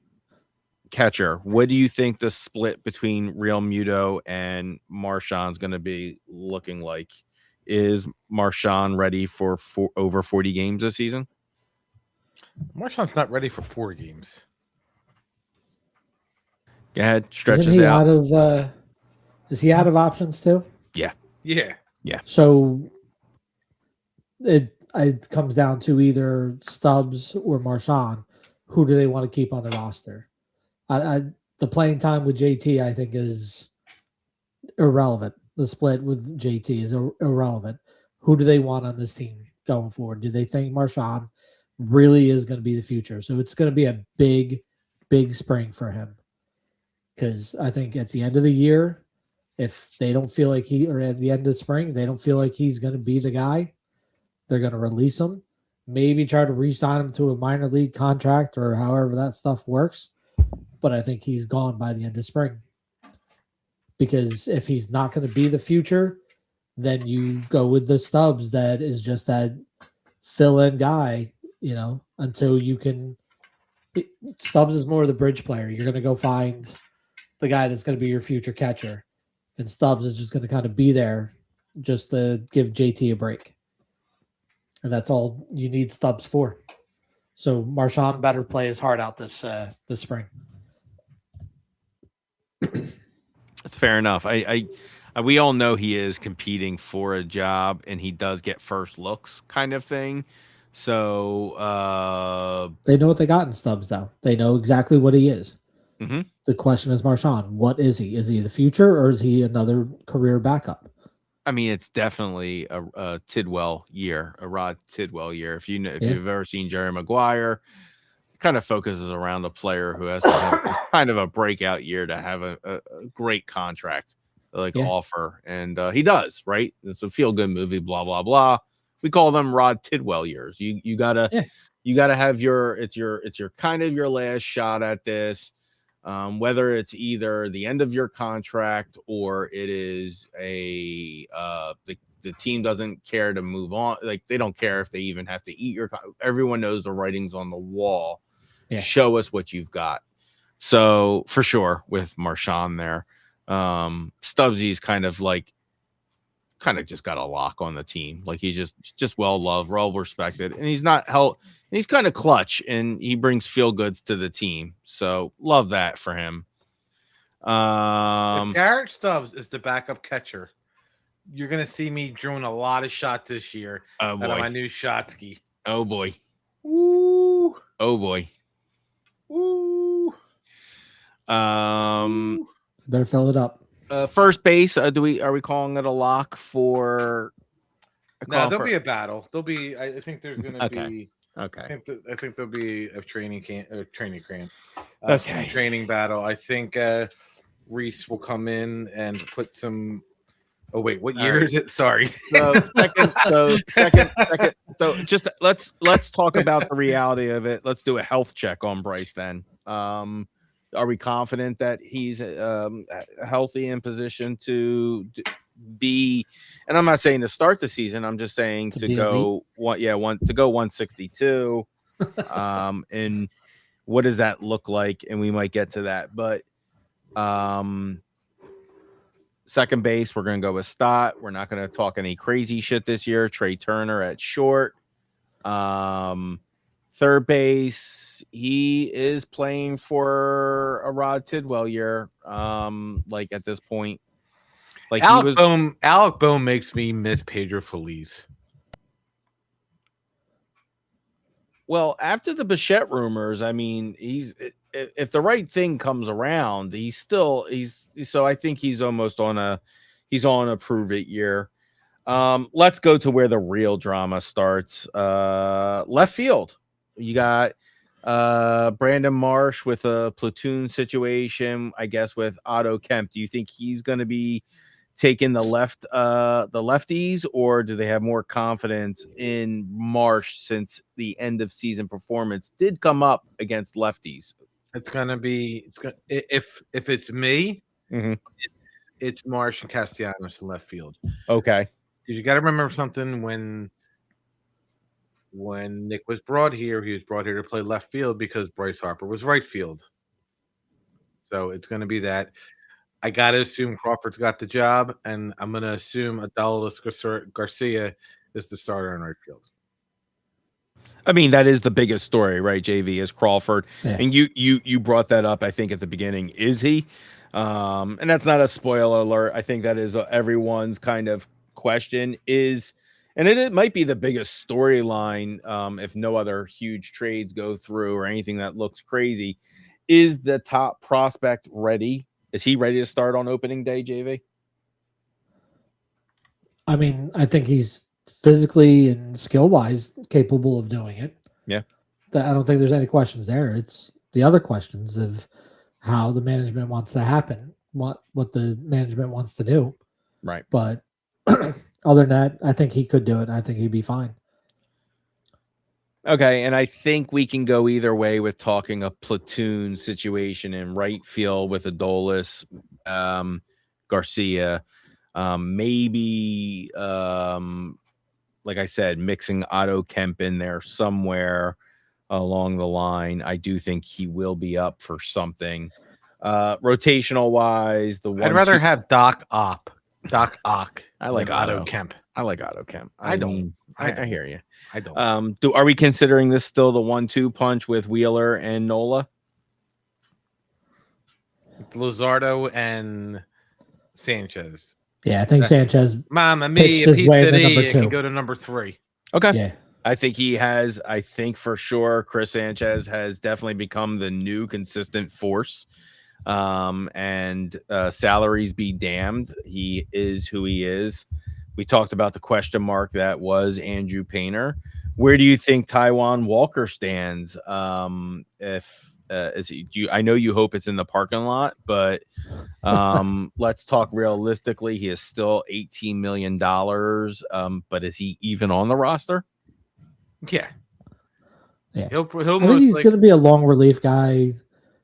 catcher? What do you think the split between Real Muto and Marshawn is going to be looking like? Is Marshawn ready for over 40 games this season? Marshawn's not ready for 4 games. Go ahead, stretch Isn't us he out. Is he out of options too? Yeah. So it comes down to either Stubbs or Marshawn. Who do they want to keep on the roster? The playing time with JT, I think, is irrelevant. The split with JT is irrelevant. Who do they want on this team going forward? Do they think Marshawn really is going to be the future? So it's going to be a big, big spring for him. Because I think at the end of the year, if they don't feel like or at the end of spring, they don't feel like he's going to be the guy, they're going to release him. Maybe try to re-sign him to a minor league contract or however that stuff works. But I think he's gone by the end of spring. Because if he's not going to be the future, then you go with the Stubbs that is just that fill-in guy, until you can. Stubbs is more of the bridge player. You're going to go find the guy that's going to be your future catcher. And Stubbs is just going to kind of be there just to give JT a break. And that's all you need Stubbs for. So Marshawn better play his heart out this spring. That's fair enough. We all know he is competing for a job, and he does get first looks kind of thing. So they know what they got in Stubbs, though. They know exactly what he is. Mm-hmm. The question is, Marshawn, what is he? Is he the future, or is he another career backup? I mean, it's definitely a Tidwell year, a Rod Tidwell year. If you've ever seen Jerry Maguire, it kind of focuses around a player who has to have kind of a breakout year to have a great contract offer, and he does, right? It's a feel good movie, blah blah blah. We call them Rod Tidwell years. You gotta have it's your kind of your last shot at this. Whether it's either the end of your contract or it is the team doesn't care to move on. Like, they don't care if they even have to eat your. Everyone knows the writing's on the wall. Yeah. Show us what you've got. So for sure with Marshawn there, Stubbsy's kind of just got a lock on the team. Like, he's just well loved, well respected, and he's not held. He's kind of clutch, and he brings feel goods to the team. So love that for him. If Garrett Stubbs is the backup catcher, you're gonna see me drawing a lot of shots this year out of my new shot ski. Oh boy. Ooh. Oh boy. Ooh. Better fill it up. First base. Are we calling it a lock for? No, there'll be a battle. There'll be. I think there's going to Okay. be. Okay. I think there'll be a training camp. Okay. Training battle. I think Reese will come in and put some. Oh wait, what year is it? Sorry. So second. So just let's talk about the reality of it. Let's do a health check on Bryce then. Are we confident that he's healthy in position to be? And I'm not saying to start the season. I'm just saying to go 162. And what does that look like? And we might get to that, but second base, we're going to go with Stott. We're not going to talk any crazy shit this year. Trey Turner at short. Third base, he is playing for a Rod Tidwell year. Like at this point, like Alec Bohm makes me miss Pedro Feliz. Well, after the Bichette rumors, I mean, if the right thing comes around, so I think he's almost on a prove it year. Let's go to where the real drama starts. Left field. You got Brandon Marsh with a platoon situation, I guess, with Otto Kemp. Do you think he's going to be taking the lefties, or do they have more confidence in Marsh since the end of season performance did come up against lefties? It's going to be if it's me, it's Marsh and Castellanos in left field. Okay. Because you got to remember something when Nick was brought here, he was brought here to play left field because Bryce Harper was right field. So it's going to be that. I got to assume Crawford's got the job, and I'm going to assume Adolis Garcia is the starter in right field. I mean, that is the biggest story, right, JV, is Crawford. Yeah. And you brought that up, I think, at the beginning. Is he? And that's not a spoiler alert. I think that is everyone's kind of question is, and it might be the biggest storyline if no other huge trades go through or anything that looks crazy. Is the top prospect ready? Is he ready to start on opening day, JV? I mean, I think he's physically and skill-wise capable of doing it. Yeah. I don't think there's any questions there. It's the other questions of how the management wants to happen, what the management wants to do. Right. But other than that, I think he could do it. I think he'd be fine. Okay, and I think we can go either way with talking a platoon situation in right field with Adolis, Garcia, maybe, like I said, mixing Otto Kemp in there somewhere along the line. I do think he will be up for something. Rotational wise, I'd rather have Doc Ock. I like Otto Kemp. I like Otto Kemp. I hear you. I don't. Are we considering this still the 1-2 punch with Wheeler and Nola? Luzardo and Sanchez. Yeah, I think Sanchez. Mama mia, pizzeria can go to number 3. Okay. Yeah. I think he has. I think for sure Chris Sanchez has definitely become the new consistent force. And salaries be damned. He is who he is. We talked about the question mark that was Andrew Painter. Where do you think Taijuan Walker stands? Is he? I know you hope it's in the parking lot, but let's talk realistically. He is still $18 million. But is he even on the roster? Yeah. He'll I think he's going to be a long relief guy.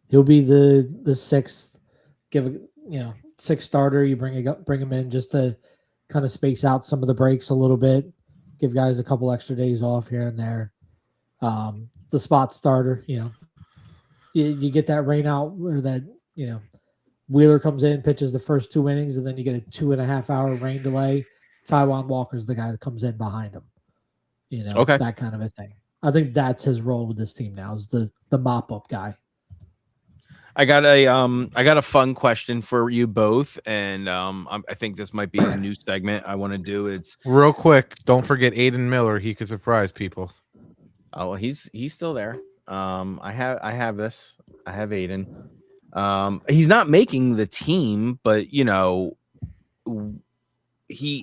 He'll be the sixth. Sixth starter. You bring him in just to kind of space out some of the breaks a little bit, give guys a couple extra days off here and there. The spot starter, you get that rain out where that, Wheeler comes in, pitches the first 2 innings, and then you get a 2.5 hour rain delay. Taijuan Walker's the guy that comes in behind him. Okay. That kind of a thing. I think that's his role with this team now, is the mop up guy. I got a fun question for you both, and I think this might be a new segment I want to do. It's real quick. Don't forget Aiden Miller. He could surprise people. Oh, he's still there. I have this. I have Aiden. He's not making the team, but he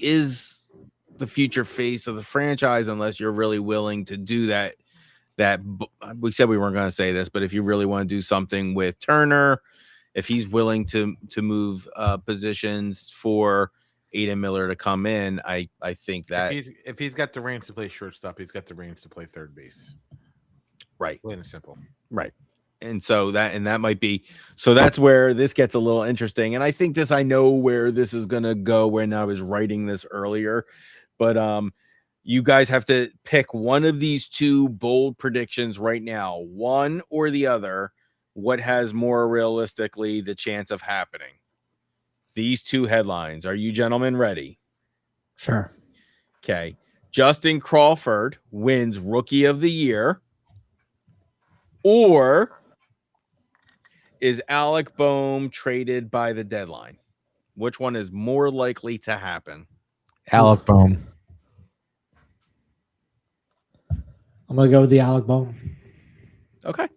is the future face of the franchise unless you're really willing to do that. We said we weren't going to say this, but if you really want to do something with Turner, if he's willing to move positions for Aiden Miller to come in, I think that if he's got the range to play shortstop, he's got the range to play third base. Right. Plain and simple. Right. And so that might be, so that's where this gets a little interesting. And I think I know where this is going to go when I was writing this earlier, but you guys have to pick one of these two bold predictions right now, one or the other. What has more realistically the chance of happening? These two headlines. Are you gentlemen ready? Sure. Okay. Justin Crawford wins Rookie of the Year, or is Alec Boehm traded by the deadline? Which one is more likely to happen? Alec Boehm. I'm going to go with the Alec Boehm. Okay.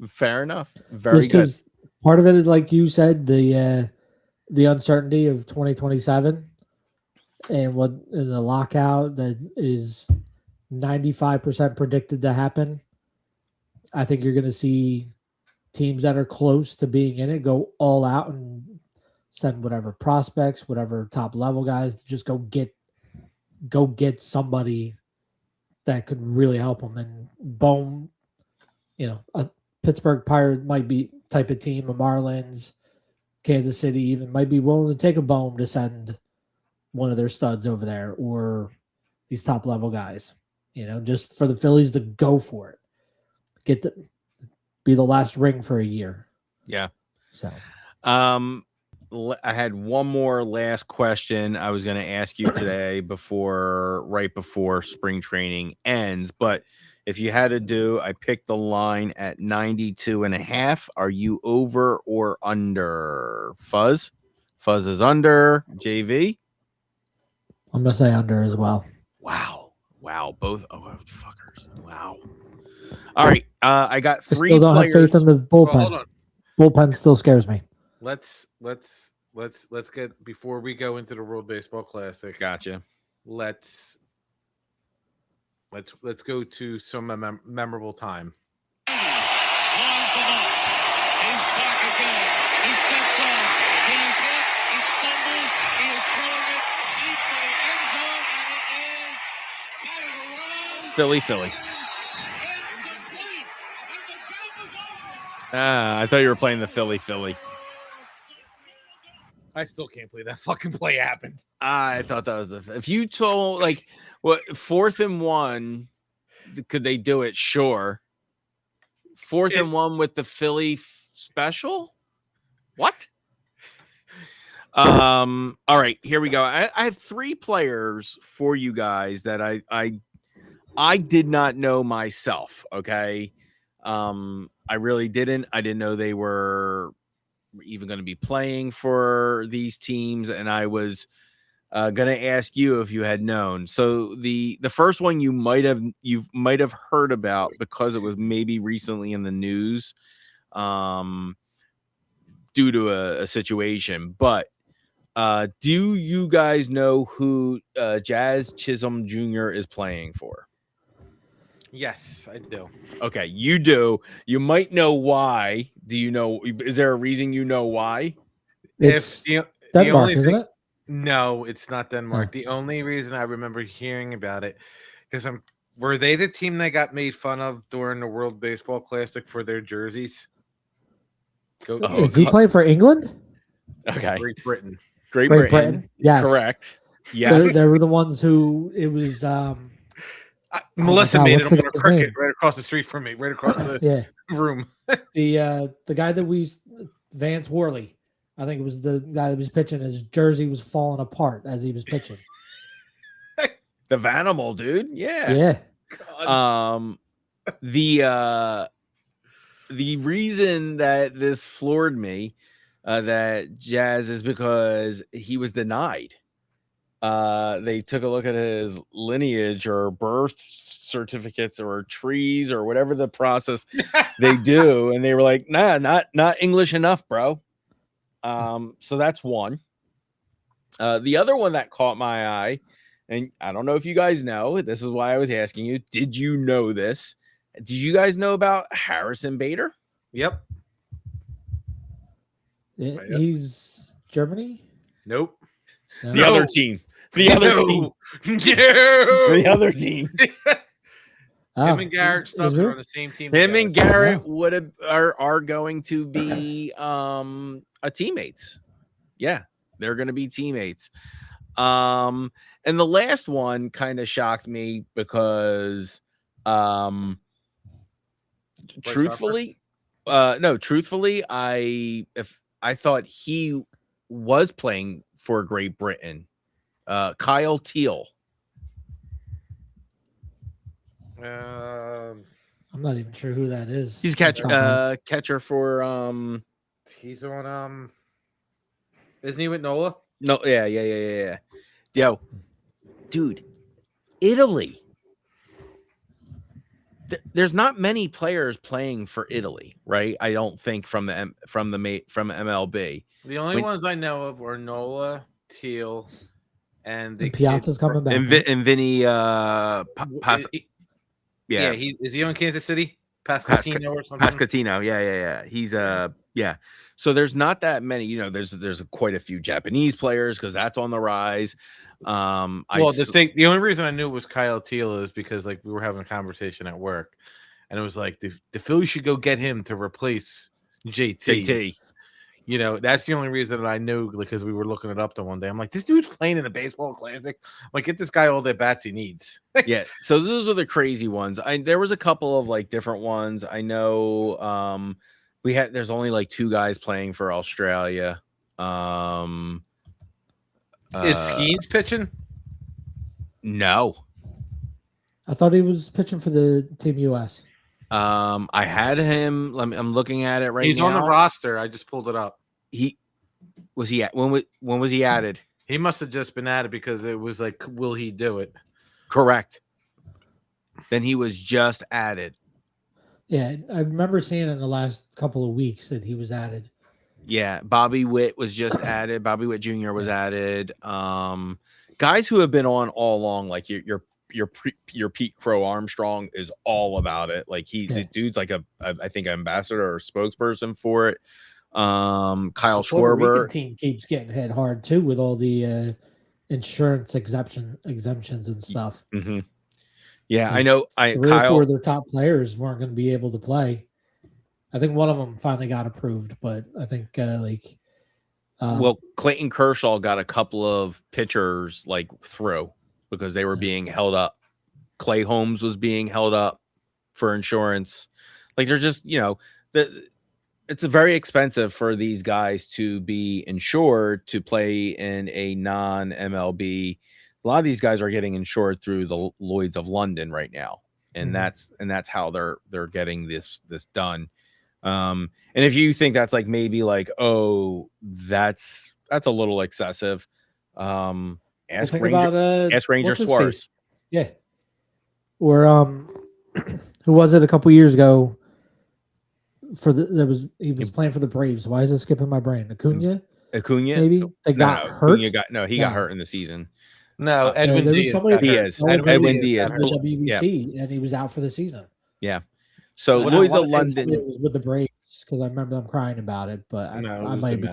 Fair enough. Very Just good. because part of it is, like you said, the uncertainty of 2027 and what in the lockout that is 95% predicted to happen. I think you're going to see teams that are close to being in it go all out and send whatever prospects, whatever top level guys to just go get somebody that could really help them. And Boehm, a Pittsburgh Pirate might be type of team, a Marlins, Kansas City even might be willing to take a Boehm to send one of their studs over there or these top level guys, just for the Phillies to go for it. Be the last ring for a year. Yeah. So, I had one more last question I was going to ask you today right before spring training ends. But if you had to do, I picked the line at 92.5. Are you over or under? Fuzz is under. JV? I'm going to say under as well. Wow. Both. Oh, fuckers. Wow. All right. I got three I still don't players. have faith in the bullpen. Well, hold on. Bullpen still scares me. Let's get, before we go into the World Baseball Classic. Gotcha. Let's go to some memorable time. On for Mark. He's back again. He steps on. He's hit. He stumbles. He is throwing it deep for the end zone, and it is out of the run. Philly. Incomplete. And the game is over. I thought you were playing the Philly. I still can't believe that fucking play happened. I thought that was if you told what 4th and 1, could they do it? Sure. 4th and 1 with the Philly special. What? All right, here we go. I have 3 players for you guys that I did not know myself. Okay. I really didn't. I didn't know they were even going to be playing for these teams, and I was going to ask you if you had known. So the first one you might have heard about because it was maybe recently in the news due to a situation. But do you guys know who Jazz Chisholm Jr. is playing for? Yes, I do. Okay, you do. You might know why. Do you know? Is there a reason you know why? It's the Denmark, only isn't it? No, it's not Denmark. The only reason I remember hearing about it because were they the team that got made fun of during the World Baseball Classic for their jerseys? Is he playing for England? Okay, Great Britain. Great Britain. Yes, correct. Yes, they were the ones who it was. Melissa God, made what's it on the a guy's cricket name? right across the street from me, right across the room. The guy that Vance Worley, I think it was the guy that was pitching. His jersey was falling apart as he was pitching. the Vanimal dude. Yeah. The reason that this floored me that Jazz is because he was denied. they took a look at his lineage or birth certificates or trees or whatever the process they do, and they were like, nah, not English enough, bro. So that's one. The other one that caught my eye, and I don't know if you guys know, this is why I was asking you, did you know this? Did you guys know about Harrison Bader? Yep. He's Germany? Nope. No. The other team. The other team. The other team. Oh, Him and Garrett Stubbs is are there? on the same team. Him together. and Garrett are going to be a teammates. Yeah, they're going to be teammates. And the last one kind of shocked me because truthfully, I thought he was playing for Great Britain. Kyle Teal. I'm not even sure who that is. He's catcher for He's on isn't he with Nola? No, yeah. Yo, dude, Italy. There's not many players playing for Italy, right? I don't think from MLB. The only ones I know of are Nola, Teal, and the Piazza's coming back. and Vinny Yeah, is he on Kansas City? Pascatino or something? Pascatino, yeah. He's yeah. So there's not that many, you know, there's quite a few Japanese players because that's on the rise. The only reason I knew it was Kyle Teal is because like we were having a conversation at work, and it was like the Phillies should go get him to replace JT. You know, that's the only reason that I knew because we were looking it up the one day. I'm like, this dude's playing in a baseball classic. Like, get this guy all the bats he needs. Yeah. So those are the crazy ones. There was a couple of like different ones. I know there's only like 2 guys playing for Australia. Is Skeens pitching? No. I thought he was pitching for the Team US. I had him. I'm looking at it right now. He's on the roster. I just pulled it up. When was he added? He must have just been added because it was like, will he do it? Correct. Then he was just added. Yeah, I remember seeing in the last couple of weeks that he was added. Yeah, Bobby Witt was just added. Bobby Witt Jr. was added. Guys who have been on all along, like your Pete Crow Armstrong is all about it. Like the dude's like I think ambassador or spokesperson for it. Kyle Schwarber team keeps getting hit hard too with all the insurance exemptions and stuff. Mm-hmm. Yeah, I know. Three or 4 of their top players weren't going to be able to play. I think one of them finally got approved, but I think Clayton Kershaw got a couple of pitchers like through because they were being held up. Clay Holmes was being held up for insurance. Like they're just, it's very expensive for these guys to be insured to play in a non-MLB. A lot of these guys are getting insured through the Lloyd's of London right now. And that's how they're getting this done. And if you think that's like maybe like, oh, that's a little excessive. Ask Ranger Suarez. Yeah. Or who was it a couple years ago? He was playing for the Braves. Why is it skipping my brain? Acuna, maybe they got hurt. He got hurt in the season. No, Edwin Diaz. Edwin Diaz. WBC, and he was out for the season. Yeah. So Lloyd's of London was with the Braves because I remember them crying about it, but I might be.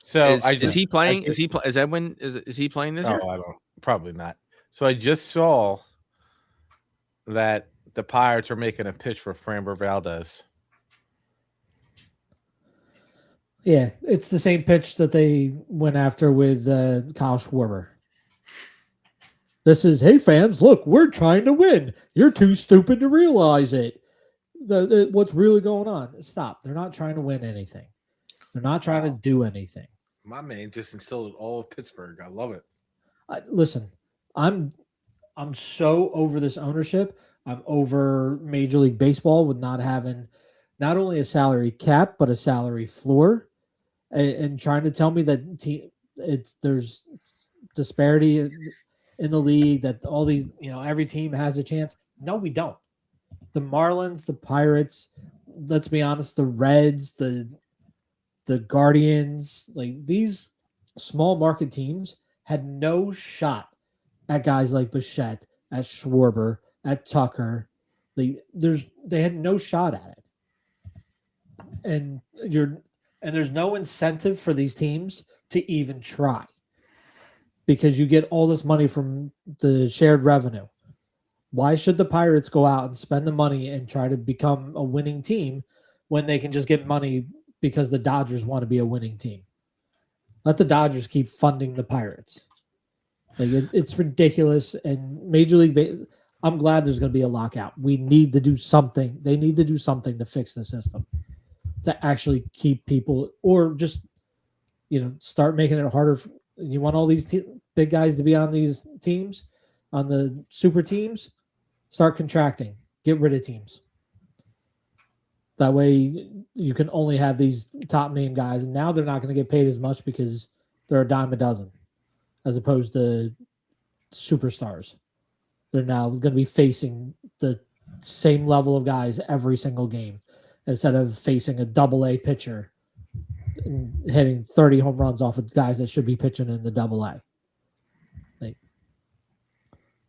So is he playing? Is Edwin? Is he playing this year? I don't. Probably not. So I just saw that the Pirates are making a pitch for Framber Valdez. Yeah, it's the same pitch that they went after with Kyle Schwarber. This is, hey fans, look, we're trying to win. You're too stupid to realize it. What's really going on? Stop. They're not trying to win anything. They're not trying to do anything. My man just instilled all of Pittsburgh. I love it. Listen, I'm so over this ownership. I'm over Major League Baseball with not having not only a salary cap but a salary floor, and trying to tell me that there's disparity in the league that all these, every team has a chance. No, we don't. The Marlins, the Pirates, let's be honest, the Reds, the Guardians, like these small market teams had no shot at guys like Bichette, at Schwarber, at Tucker. They had no shot at it. And there's no incentive for these teams to even try because you get all this money from the shared revenue. Why should the Pirates go out and spend the money and try to become a winning team when they can just get money because the Dodgers want to be a winning team? Let the Dodgers keep funding the Pirates. Like it's ridiculous. And Major League I'm glad there's going to be a lockout. We need to do something. They need to do something to fix the system to actually keep people, or just start making it harder. You want all these big guys to be on these teams, on the super teams. Start contracting. Get rid of teams. That way you can only have these top name guys. And now they're not going to get paid as much because they're a dime a dozen as opposed to superstars. They're now going to be facing the same level of guys every single game instead of facing a double-A pitcher and hitting 30 home runs off of guys that should be pitching in the double-A.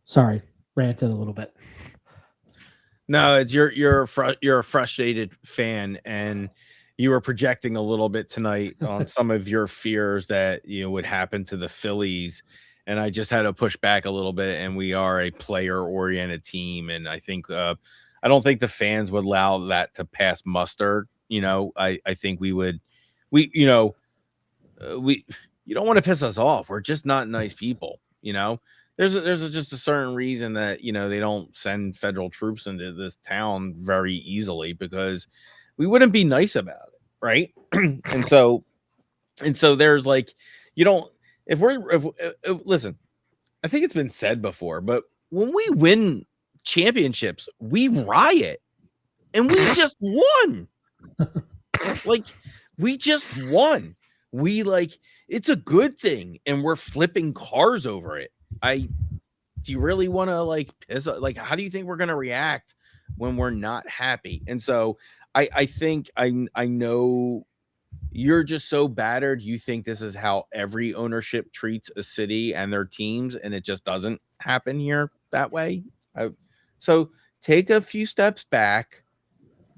Sorry, ranted a little bit. No, it's you're a frustrated fan, and you were projecting a little bit tonight on some of your fears that would happen to the Phillies, and I just had to push back a little bit. And we are a player-oriented team, and I think I don't think the fans would allow that to pass muster. I think we would. You don't want to piss us off. We're just not nice people. There's just a certain reason that they don't send federal troops into this town very easily, because we wouldn't be nice about it, right? and so there's like, listen, I think it's been said before, but when we win championships, we riot, and we just won. Like, we just won. It's a good thing, and we're flipping cars over it. Do you really want to piss? How do you think we're going to react when we're not happy? And so I think I know you're just so battered. You think this is how every ownership treats a city and their teams, and it just doesn't happen here that way. So take a few steps back.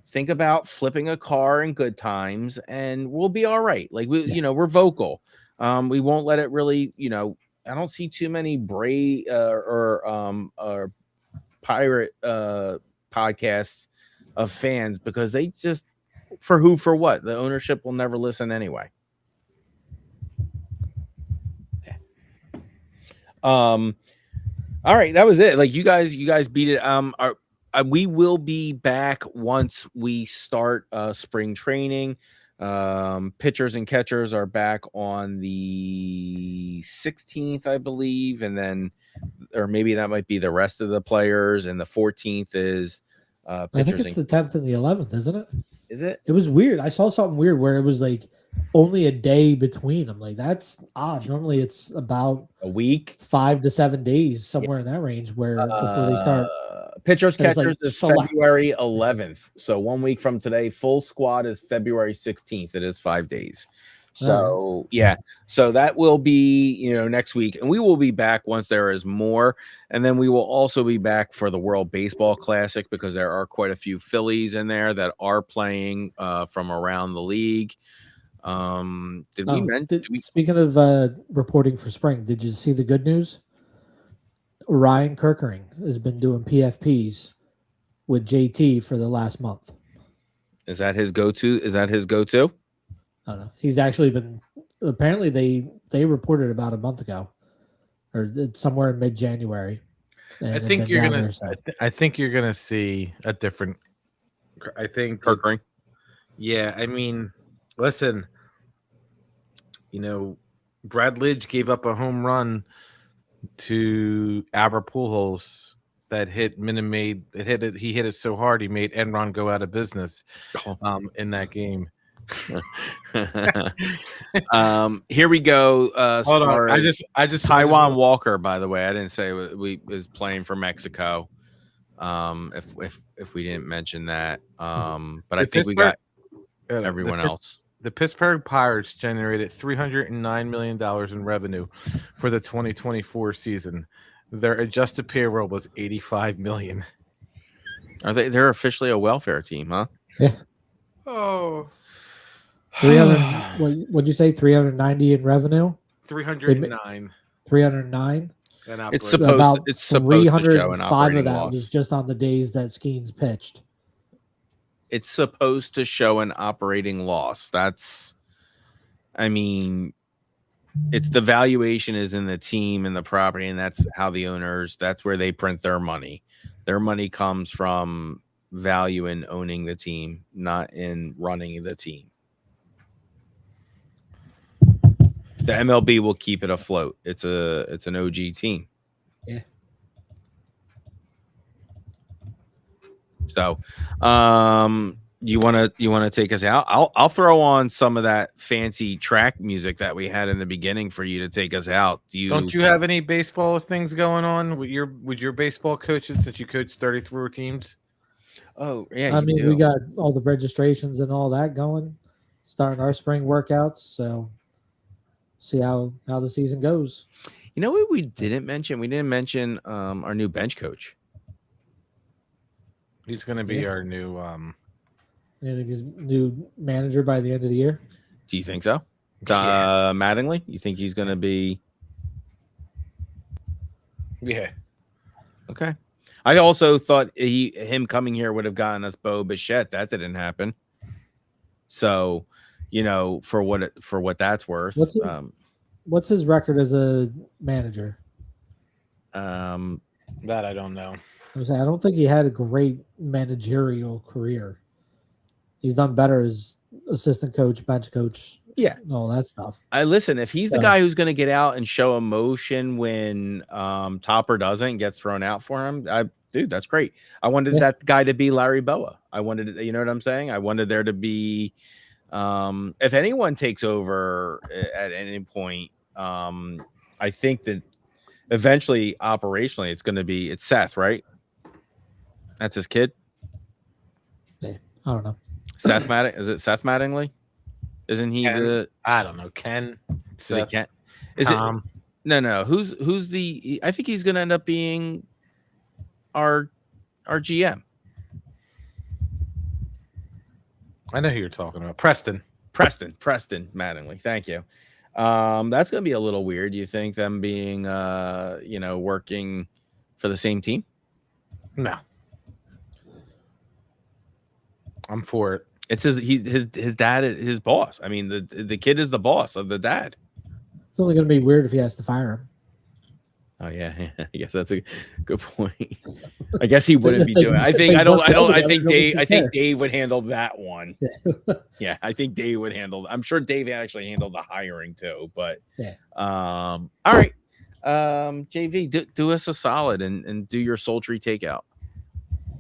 Think about flipping a car in good times, and we'll be all right. We're vocal. We won't let it really, I don't see too many Bray or pirate podcasts of fans, because they just for what? The ownership will never listen anyway. All right, that was it. You guys beat it. We will be back once we start spring training. Pitchers and catchers are back on the 16th, I believe, and then, or maybe that might be the rest of the players, and the 14th is I think it's the 10th and the 11th, isn't it? Is it? It was weird. I saw something weird where it was only a day between. I'm like, that's odd. Normally it's about a week, 5 to 7 days, somewhere in that range, where before they start. Pitchers catchers is February 11th. So 1 week from today. Full squad is February 16th. It is 5 days. So yeah, so that will be next week, and we will be back once there is more, and then we will also be back for the World Baseball Classic, because there are quite a few Phillies in there that are playing from around the league. Speaking of reporting for spring, did you see the good news? Ryan Kirkering has been doing PFPs with JT for the last month. Is that his go-to? I don't know. He's actually been. Apparently, they reported about a month ago, or somewhere in mid-January. I think you're gonna see a different. I think Kirkering. Yeah, I mean, listen. Brad Lidge gave up a home run to Albert Pujols that hit He hit it so hard he made Enron go out of business in that game. Here we go. Hold on. I just Taiwan Walker, by the way, I didn't say we is playing for Mexico. If we didn't mention that, but I think we got everyone else. The Pittsburgh Pirates generated $309 million in revenue for the 2024 season. Their adjusted payroll was $85 million. They're officially a welfare team, huh? Yeah. Oh. 300. What'd you say? 390 in revenue. 309. 309. It's supposed to show an operating of that loss. was just on the days that Skeens pitched. It's supposed to show an operating loss. It's the valuation is in the team and the property, and that's how the owners, that's where they print their money. Their money comes from value in owning the team, not in running the team. The MLB will keep it afloat. It's an OG team. Yeah. So, you want to take us out? I'll throw on some of that fancy track music that we had in the beginning for you to take us out. Don't you have any baseball things going on with your baseball coaches since you coach 33 teams? Oh yeah, I mean, we got all the registrations and all that going, starting our spring workouts. So, see how the season goes. You know what we didn't mention? We didn't mention our new bench coach. He's going to be our new You think he's new manager by the end of the year? Do you think so? Mattingly? You think he's going to be? Yeah. Okay. I also thought him coming here would have gotten us Bo Bichette. That didn't happen. So, for what that's worth. What's his record as a manager? That I don't know. I don't think he had a great managerial career. He's done better as assistant coach, bench coach, and all that stuff. Listen, if he's the guy who's going to get out and show emotion when Topper doesn't, gets thrown out for him, dude, that's great. I wanted that guy to be Larry Boa. I wanted, you know what I'm saying? I wanted there to be, if anyone takes over at any point, I think that eventually, operationally, it's Seth, right? That's his kid. Yeah, I don't know. Seth Mattingly? Is it Seth Mattingly? Isn't he Ken? I don't know. Ken? Is it Ken? Is Tom? It? No. Who's the? I think he's going to end up being our GM. I know who you're talking about. Preston Mattingly. Thank you. That's going to be a little weird. You think them being, working for the same team? No. I'm for it. It's his dad, his boss. I mean, the kid is the boss of the dad. It's only going to be weird if he has to fire him. Oh yeah. I guess that's a good point. I guess he wouldn't be doing it. I think Dave would handle that one. Yeah, I think Dave would handle. I'm sure Dave actually handled the hiring too. But all right, JV, do us a solid and do your sultry takeout.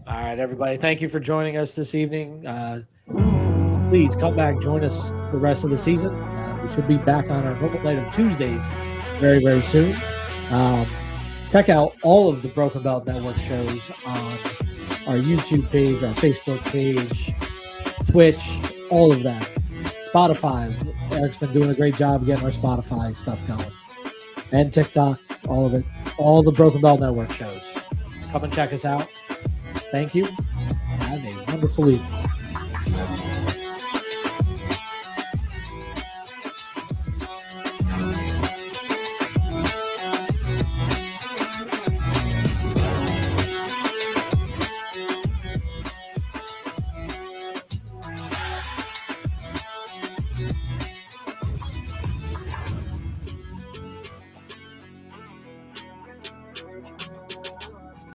All right, everybody. Thank you for joining us this evening. Please come back, join us the rest of the season. We should be back on our normal night of Tuesdays very, very soon. Check out all of the Broken Belt Network shows on our YouTube page, our Facebook page, Twitch, all of that. Spotify. Eric's been doing a great job getting our Spotify stuff going. And TikTok, all of it. All the Broken Belt Network shows. Come and check us out. Thank you. Have a wonderful evening.